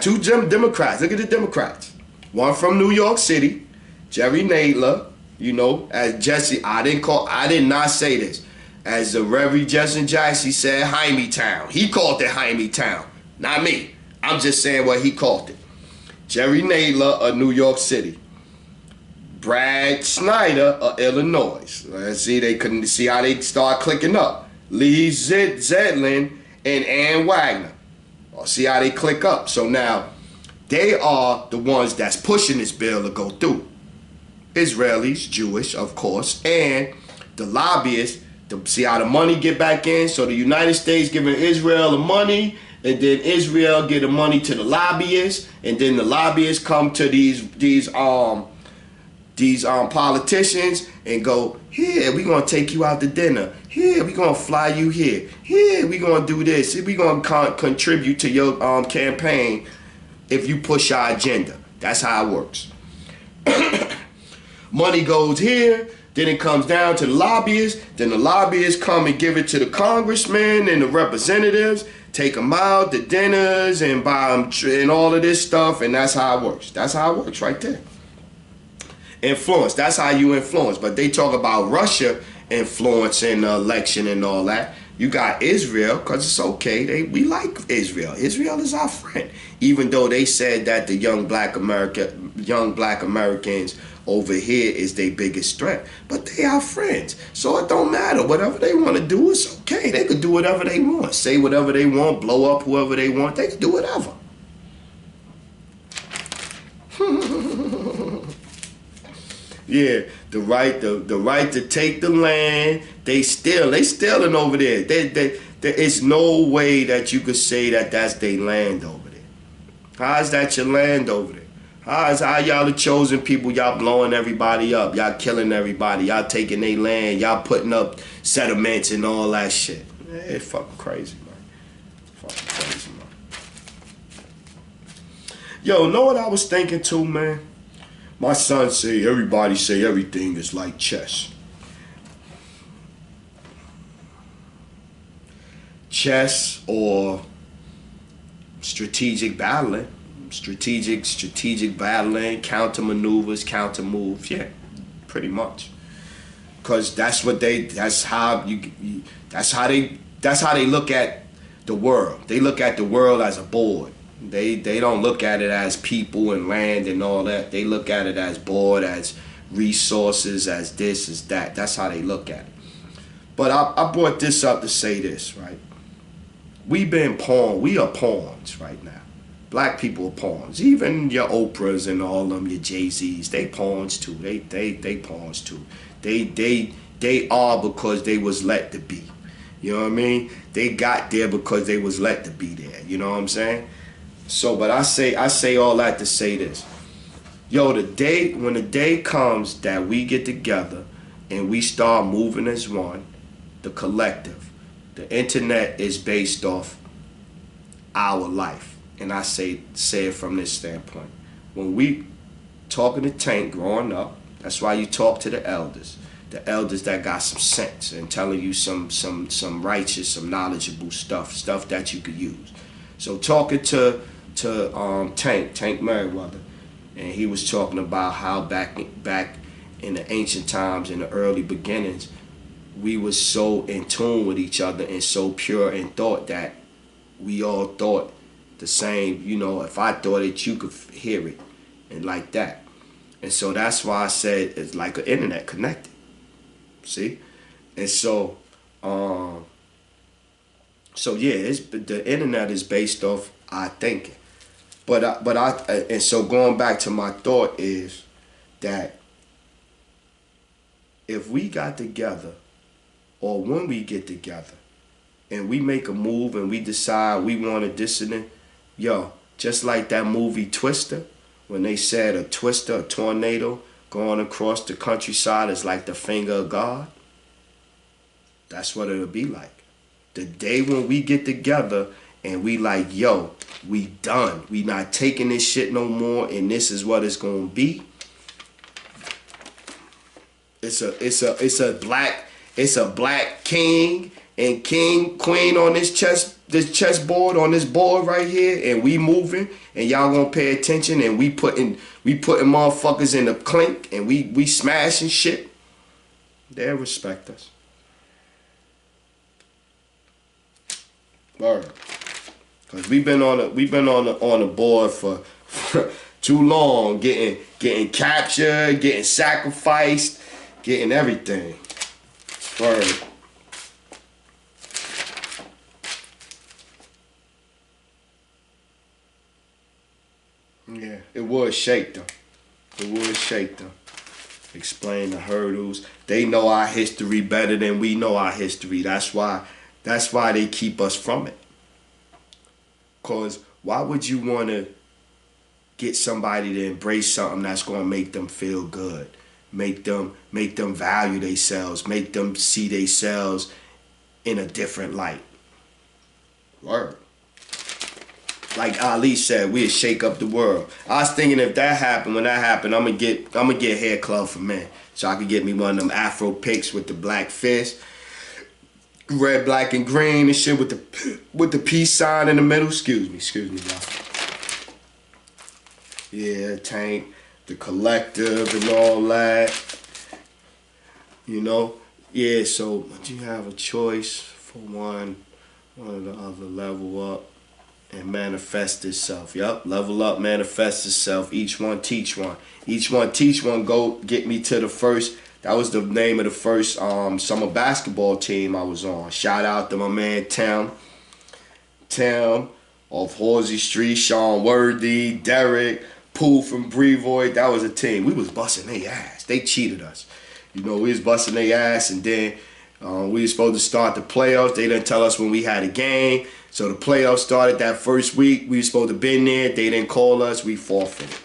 2 Democrats. Look at the Democrats. One from New York City, Jerry Nadler, you know, as Jesse. I did not say this. As the Reverend Jesse Jackson said, Hymietown. He called it Hymietown, not me. I'm just saying what he called it. Jerry Nadler of New York City. Brad Snyder of Illinois. Let's see, they couldn't see how they start clicking up. Lee Zeldin and Ann Wagner. See how they click up. So now, they are the ones that's pushing this bill to go through. Israelis, Jewish, of course, and the lobbyists. See how the money get back in. So the United States giving Israel the money, and then Israel give the money to the lobbyists, and then the lobbyists come to these politicians and go, here, we gonna take you out to dinner. Here, we gonna fly you here. Here, we gonna do this. We gonna contribute to your campaign if you push our agenda. That's how it works. Money goes here. Then it comes down to the lobbyists. Then the lobbyists come and give it to the congressmen and the representatives. Take them out to dinners and buy them and all of this stuff. And that's how it works. That's how it works right there. Influence. That's how you influence. But they talk about Russia influencing the election and all that. You got Israel, because it's okay. We like Israel. Israel is our friend. Even though they said that the young black Americans over here is their biggest threat. But they are friends. So it don't matter. Whatever they want to do, it's okay. They could do whatever they want. Say whatever they want. Blow up whoever they want. They could do whatever. Yeah, the right to take the land. They stealing over there. There is no way that you could say that that's their land over there. How is that your land over there? How y'all the chosen people? Y'all blowing everybody up. Y'all killing everybody. Y'all taking their land. Y'all putting up settlements and all that shit. It's fucking crazy, man. Fucking crazy, man. Yo, know what I was thinking too, man? My son say everybody say everything is like chess. Chess or strategic battling. Strategic battling, counter maneuvers, counter moves. Yeah, pretty much. Cause that's how they look at the world. They look at the world as a board. They don't look at it as people and land and all that. They look at it as board, as resources, as this, as that. That's how they look at it. But I brought this up to say this, right? We are pawns right now. Black people are pawns. Even your Oprahs and all them, your Jay-Z's, they pawns too. They pawns too. They are because they was let to be. You know what I mean? They got there because they was let to be there. You know what I'm saying? So, but I say all that to say this. Yo, when the day comes that we get together and we start moving as one, the collective, the internet is based off our life. And I say it from this standpoint. When we talking to Tank growing up, that's why you talk to the elders. the elders that got some sense and telling you some righteous, some knowledgeable stuff that you could use. So talking to Tank Merriweather, and he was talking about how back in the ancient times, in the early beginnings, we was so in tune with each other and so pure in thought that we all thought the same. You know, if I thought it, you could hear it, and like that. And so that's why I said it's like an internet connected. See? And so, so yeah, the internet is based off our thinking. And so going back to my thought is that if we got together, or when we get together, and we make a move and we decide we want a dissonant, yo, just like that movie Twister, when they said a twister, a tornado going across the countryside is like the finger of God, that's what it'll be like. The day when we get together and we like, yo, we done. We not taking this shit no more, and this is what it's gonna be. It's a black king and queen on this chessboard, on this board right here, and we moving, and y'all gonna pay attention, and we putting motherfuckers in the clink, and we smashing shit. They'll respect us. Word. Cause we've been on the board for too long, getting captured, getting sacrificed, getting everything. Word. Yeah, it would shake them. It would shake them. Explain the hurdles. They know our history better than we know our history. That's why they keep us from it. Cause why would you want to get somebody to embrace something that's gonna make them feel good, make them value themselves, make them see themselves in a different light? Word. Like Ali said, we'll shake up the world. I was thinking if that happened, when that happened, I'm gonna get a hair club for men, so I could get me one of them Afro pics with the black fist, red, black, and green and shit with the peace sign in the middle. Excuse me, y'all. Yeah, Tank, the collective and all that. You know? Yeah, so would you have a choice for one or the other? Level up and manifest itself. Yup, level up, manifest itself. Each one teach one. Each one teach one. Go get me to the first. That was the name of the first summer basketball team I was on. Shout out to my man Tim off Horsey Street, Sean Worthy, Derek, Pooh from Brevoort. That was a team. We was busting their ass. They cheated us. You know, we was busting their ass, and then we was supposed to start the playoffs. They didn't tell us when we had a game. So the playoffs started that first week. We was supposed to been there. They didn't call us. We forfeited.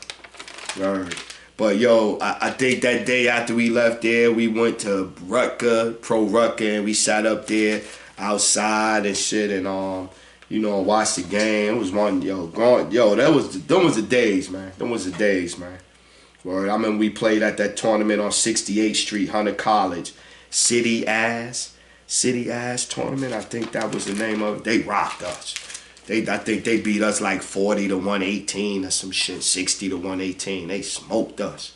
Right. But yo, I think that day after we left there, we went to Pro Rutger, and we sat up there outside and shit, and you know, watched the game. It was one, them was the days, man. Them was the days, man. Word. I remember we played at that tournament on 68th Street, Hunter College, City Ass tournament. I think that was the name of it. They rocked us. I think they beat us like 40 to 118 or some shit, 60 to 118. They smoked us.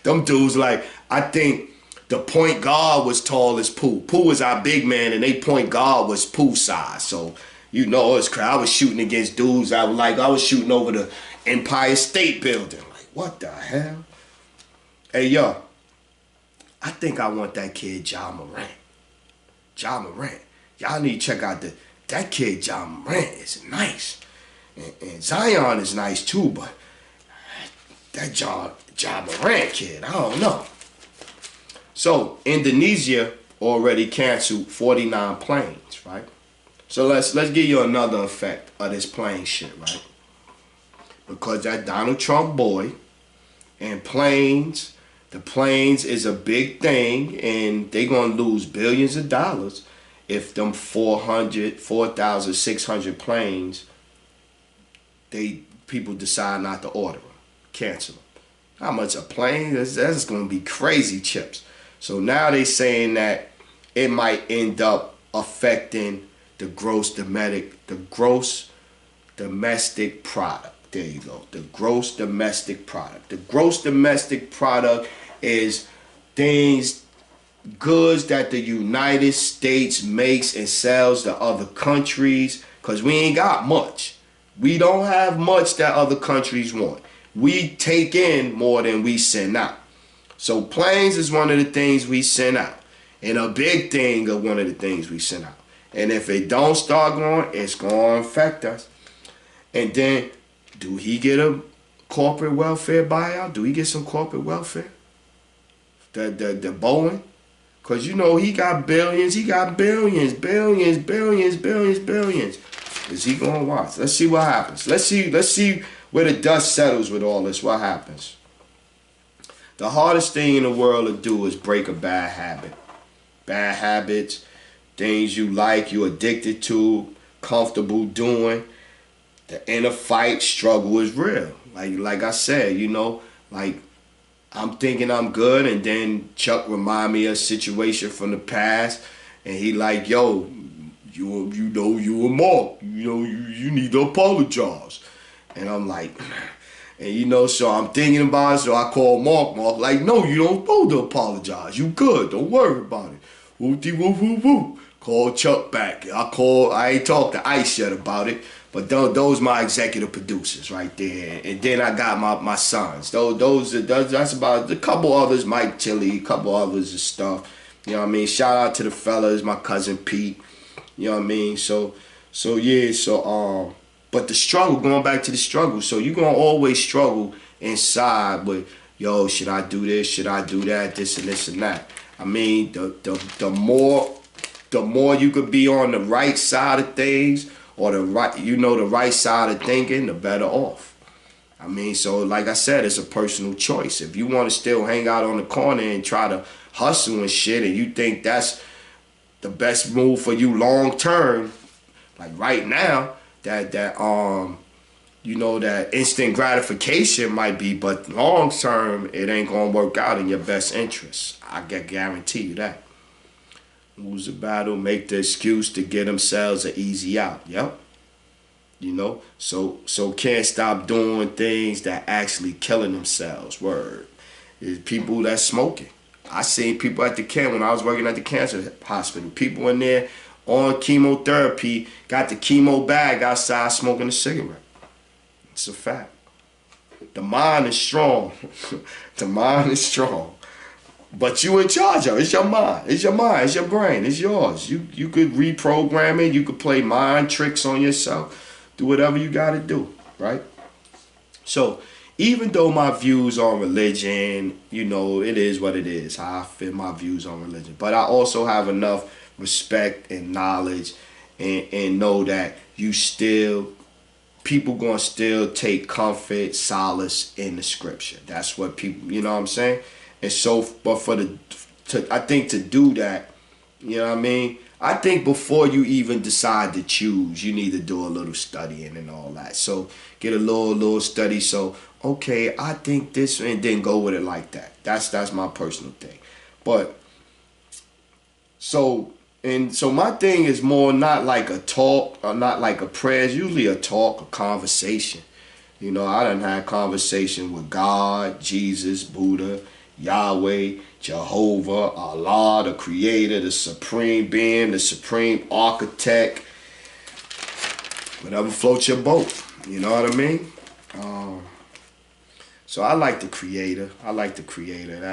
Them dudes, like, I think the point guard was tall as Pooh. Pooh was our big man, and they point guard was Pooh size. So, you know, it was crazy. I was shooting against dudes. I was shooting over the Empire State Building. Like, what the hell? Hey, yo, I think I want that kid Ja Morant. Ja Morant. Y'all need to check out that kid Ja Morant is nice. And Zion is nice too, but that Ja Morant kid, I don't know. So Indonesia already canceled 49 planes, right? So let's give you another effect of this plane shit, right? Because that Donald Trump boy and planes, the planes is a big thing, and they gonna lose billions of dollars if them 4,600 planes, people decide not to order them, cancel them. How much a plane? That's going to be crazy chips. So now they saying that it might end up affecting the gross domestic product. There you go. The gross domestic product. The gross domestic product is things, goods that the United States makes and sells to other countries, because we ain't got much. We don't have much that other countries want. We take in more than we send out. So planes is one of the things we send out. And a big thing of one of the things we send out. And if it don't start going, it's going to affect us. And then, do he get a corporate welfare buyout? Do he get some corporate welfare? The Boeing? Because you know he got billions. He got billions. Is he going to watch? Let's see what happens. Let's see where the dust settles with all this. What happens? The hardest thing in the world to do is break a bad habit. Bad habits, things you like, you addicted to, comfortable doing. The inner fight struggle is real. Like I said, you know, like I'm thinking I'm good, and then Chuck remind me of a situation from the past, and he like, yo, you know you a Mark, you know you need to apologize, and I'm like, and you know, so I'm thinking about it, so I call Mark like, no, you don't supposed to apologize, you good, don't worry about it, woo-dee-woo-woo-woo. Call Chuck back. I ain't talked to Ice yet about it. But those my executive producers right there, and then I got my sons. That's about a couple others, Mike Tilly, a couple others and stuff. You know what I mean? Shout out to the fellas, my cousin Pete. You know what I mean? So but the struggle, going back to the struggle. So you're gonna always struggle inside with, yo, should I do this? Should I do that? This and that. I mean, the more you could be on the right side of things, or the right side of thinking, the better off. I mean, so like I said, it's a personal choice. If you want to still hang out on the corner and try to hustle and shit, and you think that's the best move for you long term, like right now, that instant gratification might be, but long term, it ain't gonna work out in your best interest. I can guarantee you that. Lose the battle, make the excuse to get themselves an easy out. Yep. You know, so can't stop doing things that actually killing themselves. Word. There's people that smoking. I seen people at the camp when I was working at the cancer hospital. People in there on chemotherapy, got the chemo bag outside smoking a cigarette. It's a fact. The mind is strong. The mind is strong. But you in charge of it. It's your mind. It's your mind. It's your brain. It's yours. You could reprogram it. You could play mind tricks on yourself. Do whatever you got to do, right? So even though my views on religion, you know, it is what it is, how I feel my views on religion. But I also have enough respect and knowledge and know that people gonna still take comfort, solace in the scripture. That's what people, you know what I'm saying? And so, but I think to do that, you know what I mean? I think before you even decide to choose, you need to do a little studying and all that. So get a little study. So, okay, I think this, and then go with it like that. That's my personal thing. But, so my thing is more not like a talk or not like a prayer. It's usually a talk, a conversation. You know, I done had conversation with God, Jesus, Buddha, Yahweh, Jehovah, Allah, the creator, the supreme being, the supreme architect, whatever floats your boat. You know what I mean? So I like the creator.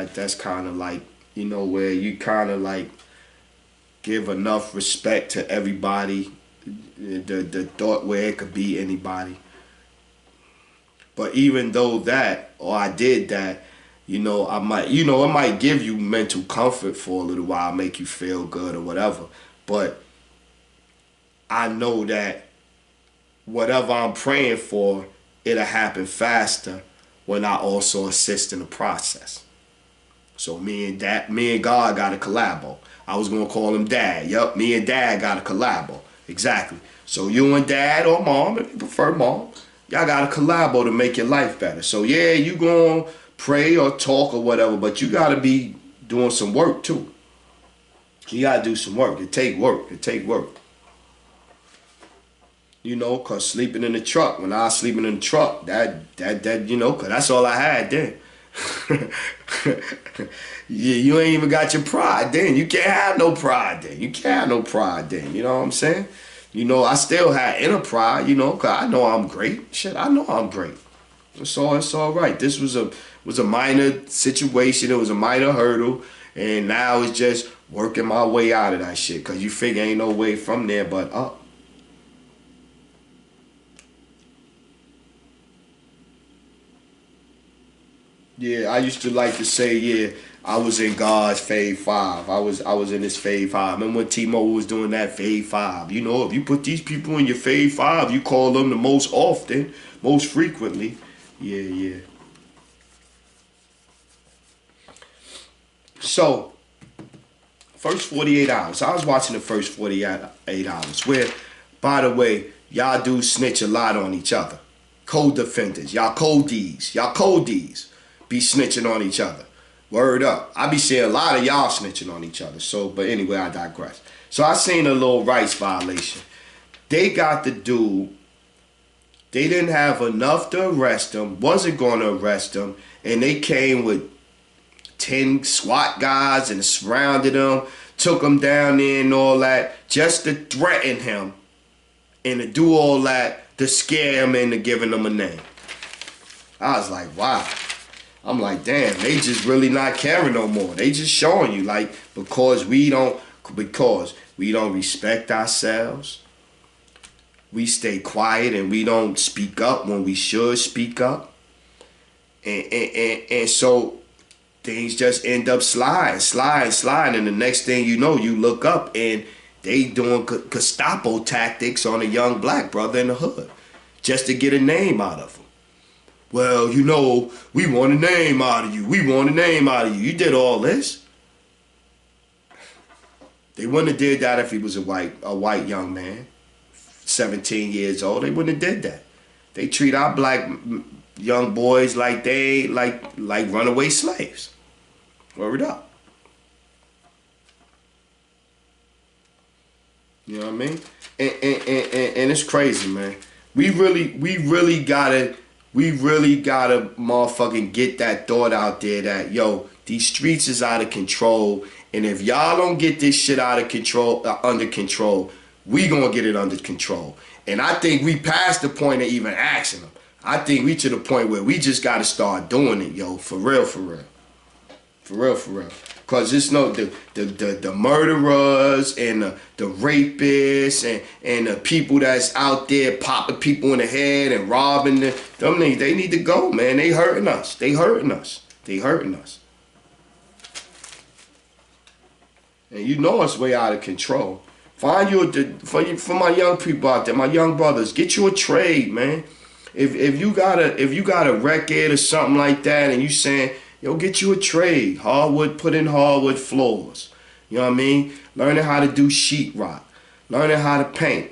That's kind of like, you know, where you kind of like give enough respect to everybody, the thought where it could be anybody. But even though that, or I did that, you know, it might give you mental comfort for a little while, make you feel good or whatever. But I know that whatever I'm praying for, it'll happen faster when I also assist in the process. So me and God got a collabo. I was gonna call him Dad. Yup, me and Dad got a collabo. Exactly. So you and Dad or Mom, if you prefer Mom, y'all got a collabo to make your life better. So yeah, you gonna pray or talk or whatever, but you gotta be doing some work too. You gotta do some work. It take work. It take work. You know, cause sleeping in the truck. When I was sleeping in the truck, that you know, cause that's all I had then. You ain't even got your pride then. You can't have no pride then. You can't have no pride then. You know what I'm saying? You know, I still had inner pride. You know, cause I know I'm great. Shit, I know I'm great. It's all right. This was a minor situation. It was a minor hurdle, and now it's just working my way out of that shit. Cause you figure ain't no way from there but up. Yeah, I used to like to say, yeah, I was in God's fave five. I was in his fave five. Remember when T-Mobile was doing that fave five? You know, if you put these people in your fave five, you call them the most often, most frequently. Yeah, yeah. So, first 48 hours. I was watching the first 48 hours where, by the way, y'all do snitch a lot on each other. Co-defendants. Y'all co-Ds. Y'all co-Ds be snitching on each other. Word up. I be seeing a lot of y'all snitching on each other. So, but anyway, I digress. So I seen a little rights violation. They got the dude. They didn't have enough to arrest him. Wasn't going to arrest him. And they came with 10 SWAT guys and surrounded him. Took him down there and all that. Just to threaten him. And to do all that to scare him into giving him a name. I was like, wow. I'm like, damn, they just really not caring no more. They just showing you, like, because we don't respect ourselves. We stay quiet and we don't speak up when we should speak up. And so things just end up sliding. And the next thing you know, you look up and they doing Gestapo tactics on a young black brother in the hood just to get a name out of him. Well, you know, we want a name out of you. We want a name out of you. You did all this. They wouldn't have did that if he was a white young man, 17 years old. They wouldn't have did that. They treat our black young boys like they like runaway slaves. Word up. You know what I mean? And it's crazy, man. We really gotta motherfucking get that thought out there that, yo, these streets is out of control, and if y'all don't get this shit out of control, under control, we gonna get it under control. And I think we past the point of even asking them. I think we to the point where we just gotta start doing it, yo, for real. Cause it's no the murderers and the rapists and the people that's out there popping people in the head and robbing them niggas, they need to go, man. They hurting us. And you know it's way out of control. Find you for my young people out there, my young brothers, get you a trade, man. If you got a record or something like that and you saying, yo, get you a trade. Hardwood, put in hardwood floors. You know what I mean? Learning how to do sheetrock. Learning how to paint.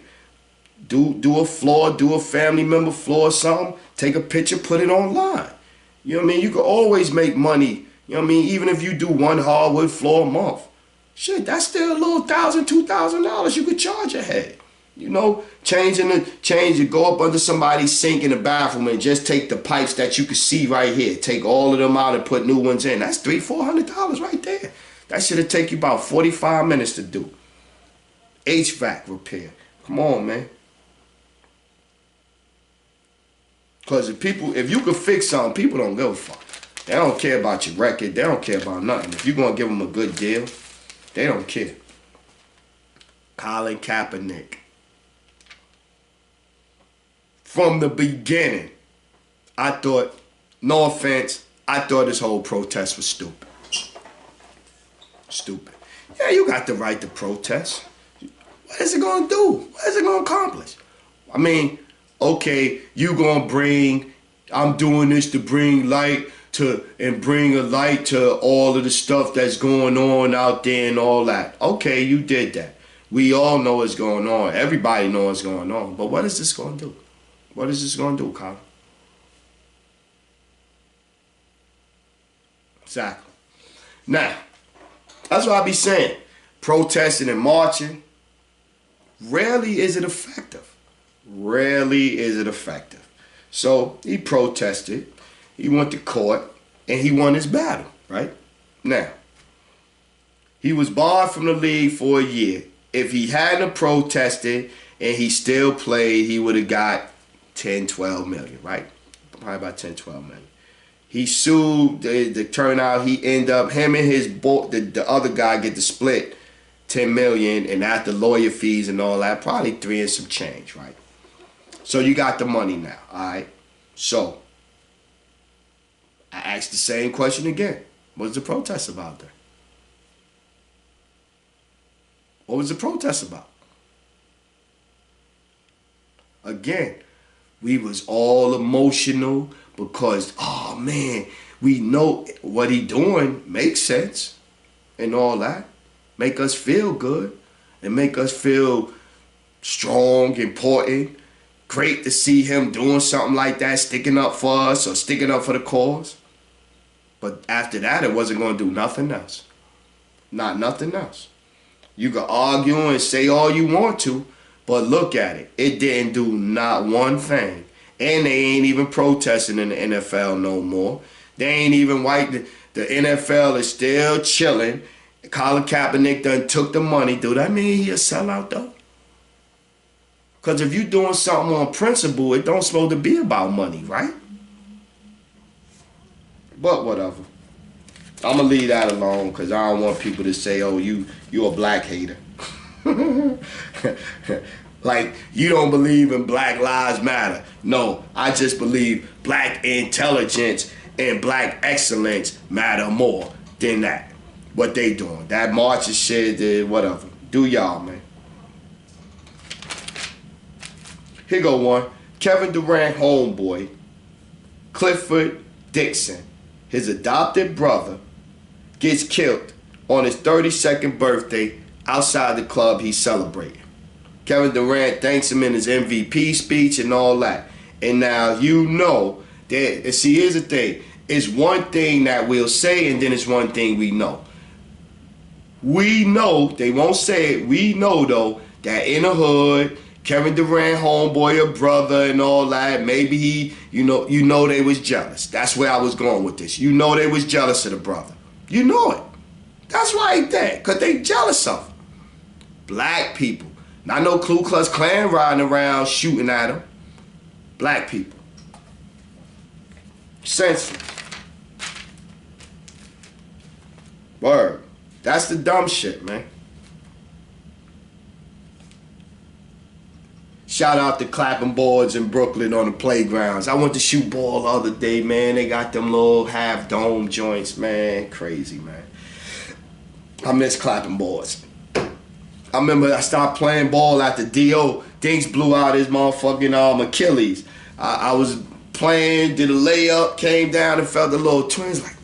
Do a floor, do a family member floor or something. Take a picture, put it online. You know what I mean? You can always make money. You know what I mean? Even if you do one hardwood floor a month. Shit, that's still a little $1,000, $2,000 you could charge a head. You know, change, go up under somebody's sink in the bathroom and just take the pipes that you can see right here. Take all of them out and put new ones in. That's $300-$400 right there. That should have taken you about 45 minutes to do. HVAC repair. Come on, man. Because if you can fix something, people don't give a fuck. They don't care about your record. They don't care about nothing. If you're going to give them a good deal, they don't care. Colin Kaepernick. From the beginning, I thought, no offense, I thought this whole protest was stupid. Stupid. Yeah, you got the right to protest. What is it going to do? What is it going to accomplish? I mean, okay, I'm doing this to bring light and bring a light to all of the stuff that's going on out there and all that. Okay, you did that. We all know what's going on. Everybody knows what's going on. But what is this going to do? What is this going to do, Colin? Exactly. Now, that's what I be saying. Protesting and marching, rarely is it effective. Rarely is it effective. So he protested, he went to court, and he won his battle, right? Now, he was barred from the league for a year. If he hadn't protested and he still played, he would have got 10, 12 million, right? Probably about 10, 12 million. He sued the turnout. He ended up, him and his the other guy get to split 10 million, and after lawyer fees and all that, probably 3 and some change, right? So you got the money now, all right? So I asked the same question again. What was the protest about then? What was the protest about? Again, we was all emotional because, oh man, we know what he doing makes sense and all that. Make us feel good and make us feel strong, important. Great to see him doing something like that, sticking up for us or sticking up for the cause. But after that, it wasn't going to do nothing else. Not nothing else. You can argue and say all you want to, but look at it. It didn't do not one thing. And they ain't even protesting in the NFL no more. They ain't even white. The NFL is still chilling. Colin Kaepernick done took the money. Do that mean he a sellout though? Because if you doing something on principle, it don't supposed to be about money, right? But whatever. I'm going to leave that alone because I don't want people to say, oh, you a black hater. Like, you don't believe in Black Lives Matter. No, I just believe black intelligence and black excellence matter more than that. What they doing. That march and shit, whatever. Do y'all, man. Here go one. Kevin Durant homeboy, Clifford Dixon, his adopted brother, gets killed on his 32nd birthday outside the club he's celebrating. Kevin Durant thanks him in his MVP speech and all that. And now you know that, and see, here's the thing. It's one thing that we'll say and then it's one thing we know. We know, they won't say it, we know though, that in the hood, Kevin Durant, homeboy, a brother and all that, maybe he, you know they was jealous. That's where I was going with this. You know they was jealous of the brother. You know it. That's why he dead, because they jealous of him. Black people. Not no Ku Klux Klan riding around shooting at him. Black people. Senseless. Word. That's the dumb shit, man. Shout out to clapping boards in Brooklyn on the playgrounds. I went to shoot ball the other day, man. They got them little half dome joints, man. Crazy, man. I miss clapping boards. I remember I stopped playing ball after D.O. Dinks blew out his motherfucking Achilles. I was playing, did a layup, came down and felt the little twins like,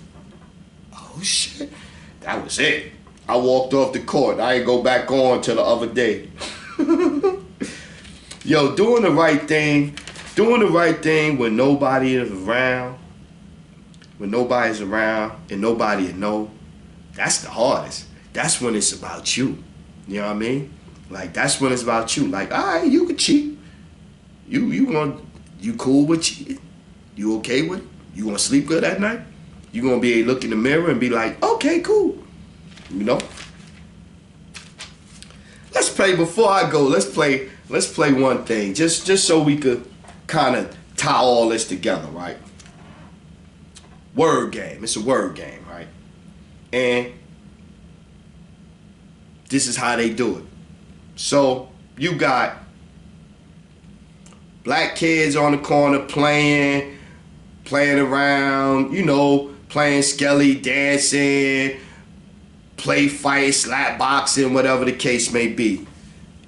oh shit. That was it. I walked off the court. I ain't go back on till the other day. Yo, doing the right thing when nobody is around, when nobody's around and nobody know, that's the hardest. That's when it's about you. You know what I mean? Like, that's when it's about you. Like, all right, you can cheat. You cool with cheating? You okay with it? You gonna sleep good at night? You gonna be able to look in the mirror and be like, okay, cool. You know? Let's play, before I go, let's play one thing. Just so we could kind of tie all this together, right? Word game. It's a word game, right? And this is how they do it. So you got black kids on the corner playing around, playing skelly, dancing, play fight, slap boxing, whatever the case may be.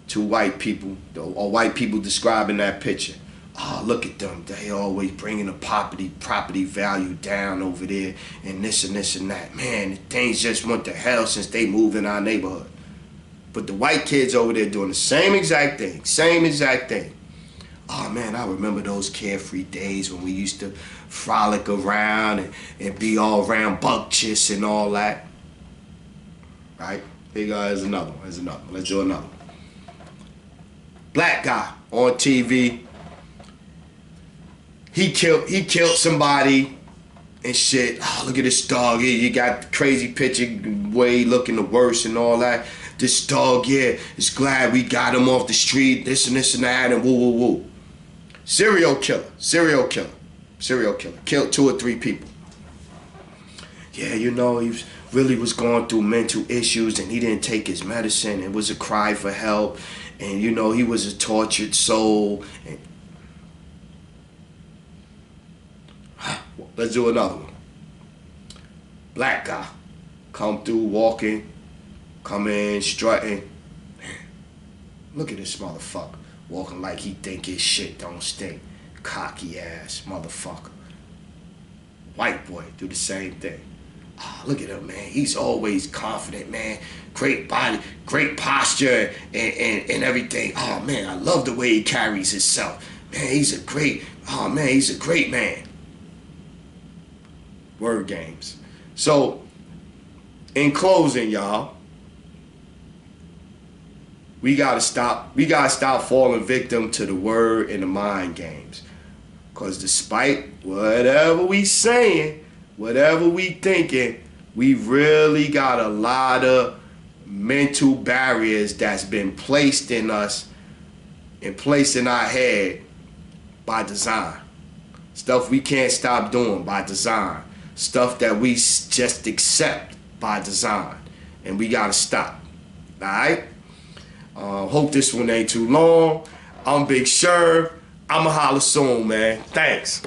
To white people, or white people describing that picture. Oh, look at them. They always bringing the property value down over there and this and that. Man, things just went to hell since they moved in our neighborhood. But the white kids over there doing the same exact thing. Oh man, I remember those carefree days when we used to frolic around and be all rambunctious and all that. Right? Here goes another one. Here's another one. Let's do another one. Black guy on TV. He killed somebody and shit. Oh, look at this dog. You got the crazy picture way looking the worst and all that. This dog, yeah, is glad we got him off the street, this and that, and woo, woo, woo. Serial killer. Killed 2 or 3 people. Yeah, you know, he really was going through mental issues and he didn't take his medicine. It was a cry for help. And, you know, he was a tortured soul. And let's do another one. Black guy. Come through walking. Come in strutting. Look at this motherfucker. Walking like he think his shit don't stink. Cocky ass motherfucker. White boy do the same thing. Oh, look at him, man. He's always confident, man. Great body, great posture, and everything. Oh, man, I love the way he carries himself. Man, he's a great man. Word games. So, in closing, y'all, we gotta stop falling victim to the word and the mind games. Cause despite whatever we saying, whatever we thinking, we really got a lot of mental barriers that's been placed in us and placed in our head by design. Stuff we can't stop doing by design. Stuff that we just accept by design. And we gotta stop. Alright? Hope this one ain't too long. I'm Big Sherv. I'ma holler soon, man. Thanks.